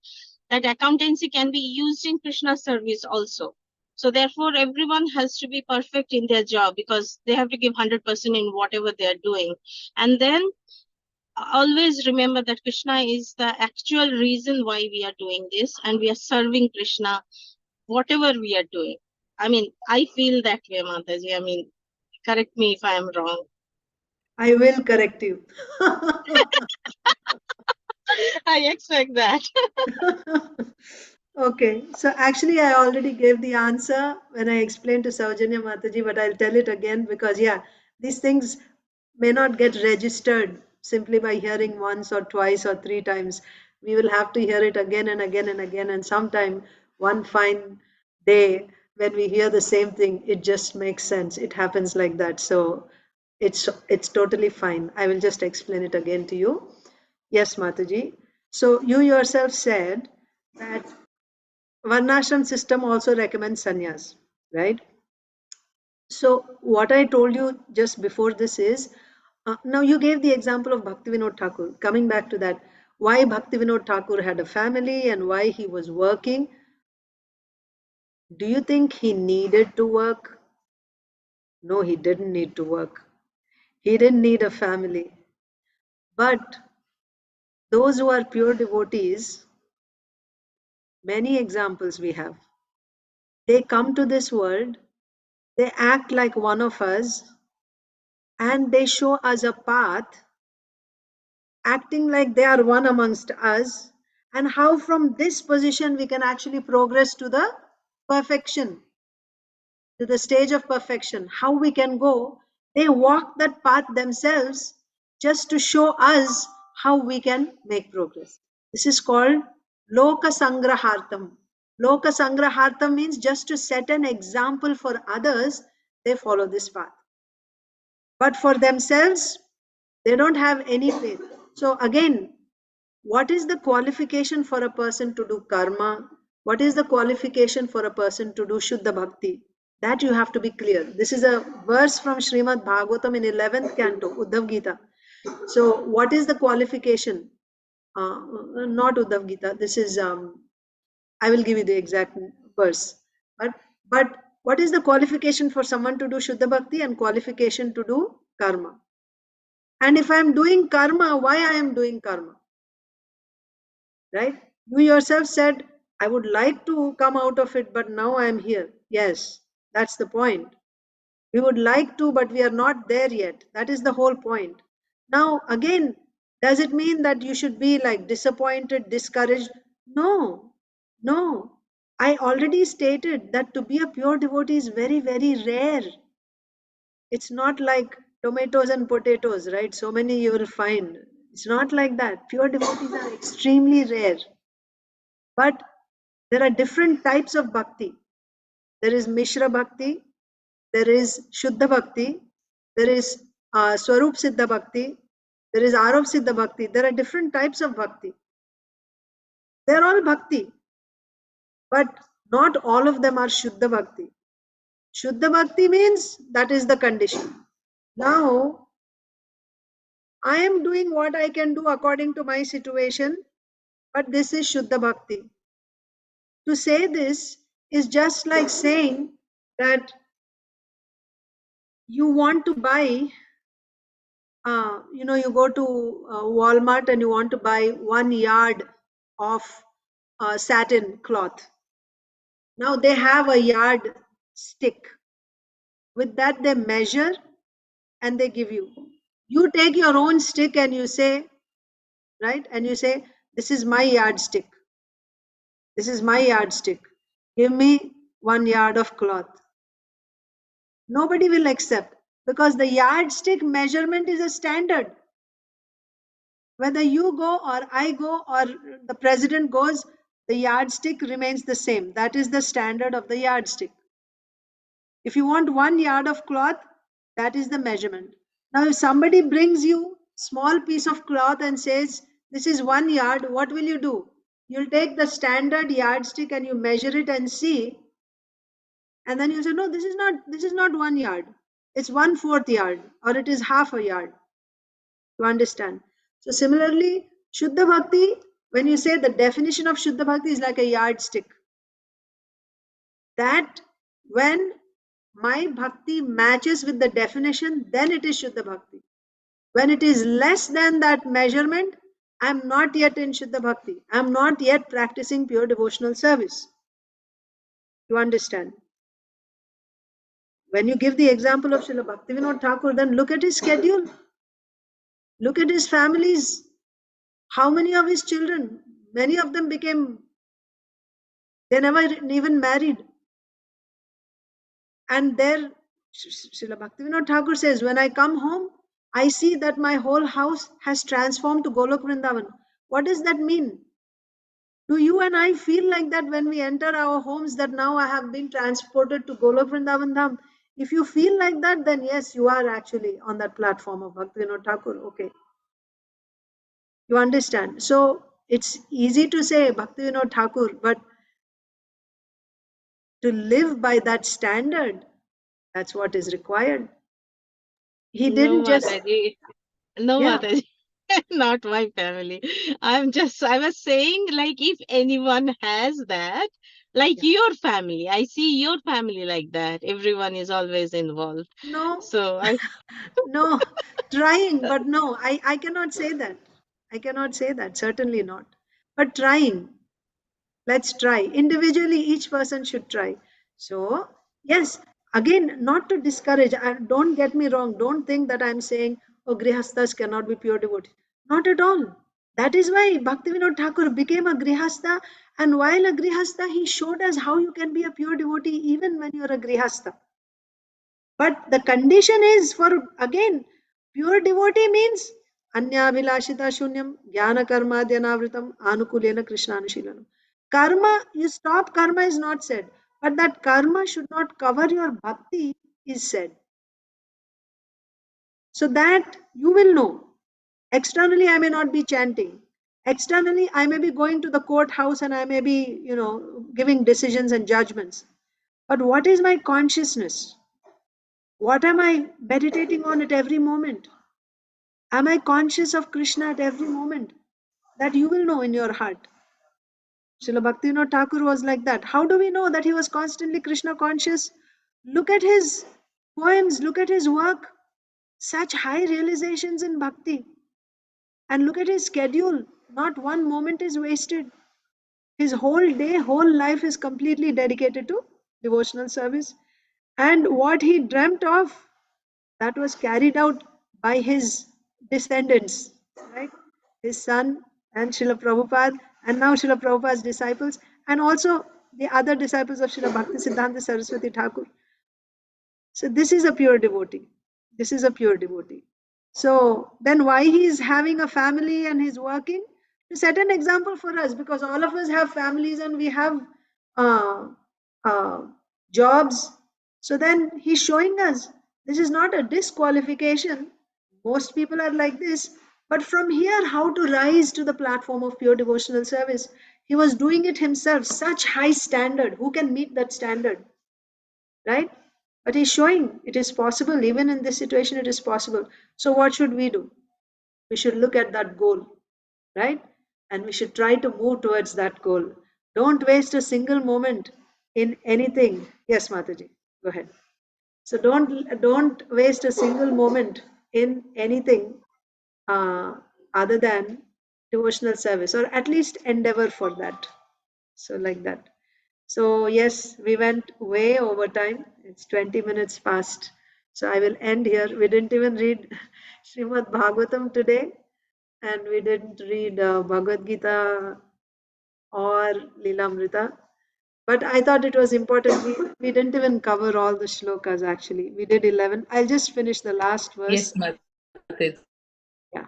that accountancy can be used in Krishna service also. So therefore, everyone has to be perfect in their job, because they have to give 100% in whatever they are doing. And then always remember that Krishna is the actual reason why we are doing this, and we are serving Krishna whatever we are doing. I mean, I feel that way, Mataji. I mean, correct me if I am wrong. I will correct you. I expect that. Okay, so actually I already gave the answer when I explained to Saujanya Mataji, but I'll tell it again because yeah, these things may not get registered simply by hearing once or twice or three times. We will have to hear it again and again and again, and sometime one fine day when we hear the same thing, it just makes sense. It happens like that. So it's totally fine. I will just explain it again to you. Yes, Mataji. So you yourself said that Varnashram system also recommends sannyas, right? So what I told you just before this is, now you gave the example of Bhaktivinoda Thakur. Coming back to that, why Bhaktivinoda Thakur had a family and why he was working. Do you think he needed to work? No, he didn't need to work. He didn't need a family. But those who are pure devotees, many examples we have. They come to this world, they act like one of us, and they show us a path, acting like they are one amongst us, and how from this position we can actually progress to the perfection, to the stage of perfection. How we can go, they walk that path themselves just to show us how we can make progress. This is called Loka Sangrahartam. Loka Sangrahartam means just to set an example for others, they follow this path. But for themselves, they don't have any faith. So again, what is the qualification for a person to do karma? What is the qualification for a person to do Shuddha Bhakti? That you have to be clear. This is a verse from Srimad Bhagavatam in 11th canto, Uddhav Gita. So what is the qualification? Not Uddhav Gita. This is, I will give you the exact verse. But what is the qualification for someone to do Shuddha Bhakti and qualification to do karma? And if I am doing karma, why I am doing karma? Right? You yourself said, I would like to come out of it, but now I am here. Yes, that's the point. We would like to, but we are not there yet. That is the whole point. Now, again, does it mean that you should be like disappointed, discouraged? No, no. I already stated that to be a pure devotee is very, very rare. It's not like tomatoes and potatoes, right? So many you will find. It's not like that. Pure devotees are extremely rare. But there are different types of bhakti. There is Mishra Bhakti, there is Shuddha Bhakti, there is Swarup Siddha Bhakti, there is Arop Siddha Bhakti. There are different types of bhakti. They're all bhakti, but not all of them are Shuddha Bhakti. Shuddha Bhakti means that is the condition. Now, I am doing what I can do according to my situation, but this is Shuddha Bhakti. To say this is just like saying that you want to buy, you go to Walmart and you want to buy 1 yard of satin cloth. Now they have a yard stick. With that, they measure and they give you. You take your own stick and you say, right? And you say, this is my yardstick. This is my yardstick. Give me 1 yard of cloth. Nobody will accept, because the yardstick measurement is a standard. Whether you go or I go or the president goes, the yardstick remains the same. That is the standard of the yardstick. If you want 1 yard of cloth, that is the measurement. Now, if somebody brings you small piece of cloth and says, this is 1 yard, what will you do? You'll take the standard yardstick and you measure it and see. And then you say, no, this is not 1 yard. It's 1/4 yard, or it is half a yard. You understand? So similarly, Shuddha Bhakti, when you say the definition of Shuddha Bhakti is like a yardstick, that when my bhakti matches with the definition, then it is Shuddha Bhakti. When it is less than that measurement, I am not yet in Shuddha Bhakti. I am not yet practicing pure devotional service. You understand? When you give the example of Srila Bhaktivinoda Thakur, then look at his schedule. Look at his families. How many of his children? Many of them they never even married. And there, Srila Bhaktivinoda Thakur says, when I come home, I see that my whole house has transformed to Golok Vrindavan. What does that mean? Do you and I feel like that when we enter our homes, that now I have been transported to Golok Vrindavan Dham? If you feel like that, then yes, you are actually on that platform of Bhaktivinoda Thakur. Okay. You understand? So it's easy to say Bhaktivinoda Thakur, but to live by that standard, that's what is required. He didn't No, just, Mataji. No, yeah, Mataji. Not my family. I was saying, like, if anyone has that, like yeah. your family, I see your family like that. Everyone is always involved. No, So I, no, trying, but no, I cannot say that. I cannot say that, certainly not. But trying, let's try. Individually, each person should try. So, yes, again, not to discourage, don't get me wrong, don't think that I'm saying, oh, Grihasthas cannot be pure devotees. Not at all. That is why Bhaktivinoda Thakur became a Grihastha, and while a Grihastha, he showed us how you can be a pure devotee even when you're a Grihastha. But the condition is for, again, pure devotee means Anyabhilashita Shunyam, Jnana Karma Dhyanavritam, Anukulena Krishnanushilana. Karma, you stop karma is not said, but that karma should not cover your bhakti is said. So that you will know. Externally, I may not be chanting. Externally, I may be going to the courthouse and I may be, giving decisions and judgments. But what is my consciousness? What am I meditating on at every moment? Am I conscious of Krishna at every moment? That you will know in your heart. Srila Bhaktivinoda Thakur was like that. How do we know that he was constantly Krishna conscious? Look at his poems, look at his work. Such high realizations in bhakti. And look at his schedule. Not one moment is wasted. His whole day, whole life is completely dedicated to devotional service. And what he dreamt of, that was carried out by his descendants, right? His son and Srila Prabhupada, and now Srila Prabhupada's disciples, and also the other disciples of Srila Bhakti Siddhanta Saraswati Thakur. So this is a pure devotee. This is a pure devotee. So then why he is having a family and he's working? To set an example for us, because all of us have families and we have uh, uh, jobs. So then he's showing us this is not a disqualification. Most people are like this. But from here, how to rise to the platform of pure devotional service? He was doing it himself, such high standard. Who can meet that standard? Right? But he's showing it is possible. Even in this situation, it is possible. So what should we do? We should look at that goal, right? And we should try to move towards that goal. Don't waste a single moment in anything. Yes, Mataji, go ahead. So don't waste a single moment in anything other than devotional service, or at least endeavor for that. So like that. So yes, we went way over time. It's 20 minutes past. So I will end here. We didn't even read Srimad Bhagavatam today, and we didn't read Bhagavad Gita or Lilamrita. But I thought it was important. We didn't even cover all the shlokas actually. We did 11. I'll just finish the last verse. Yes, Mataji. Yeah.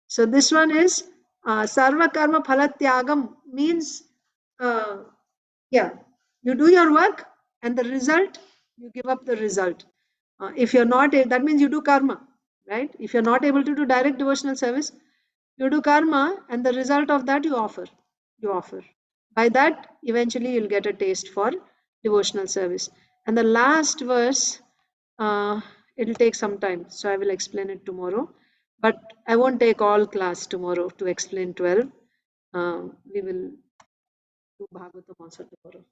So this one is Sarva Karma Phalatyagam means, you do your work and the result, you give up the result. If you're not, that means you do karma, right? If you're not able to do direct devotional service, you do karma and the result of that you offer. By that, eventually you'll get a taste for devotional service. And the last verse, it'll take some time, so I will explain it tomorrow. But I won't take all class tomorrow to explain 12. We will do Bhagavatam also tomorrow.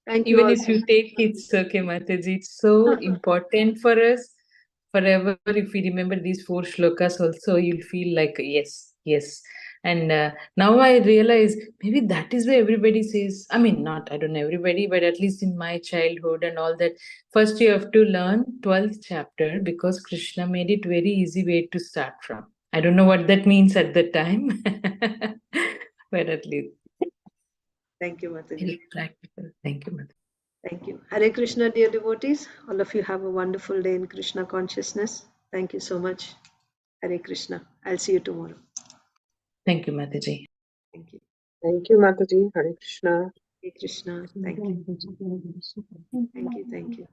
Thank you Even all. if you take it's okay, Mataji. It's so important for us. Forever, if we remember these 4 shlokas also, you'll feel like, yes. And now I realize maybe that is why everybody says, I mean, not, I don't know everybody, but at least in my childhood and all that, first you have to learn 12th chapter because Krishna made it very easy way to start from. I don't know what that means at the time, but at least. Thank you, Mataji. Very practical. Thank you, Mataji. Thank you. Hare Krishna, dear devotees. All of you have a wonderful day in Krishna consciousness. Thank you so much. Hare Krishna. I'll see you tomorrow. Thank you, Mataji. Thank you. Thank you, Mataji. Hare Krishna. Hare Krishna. Thank you. Thank you.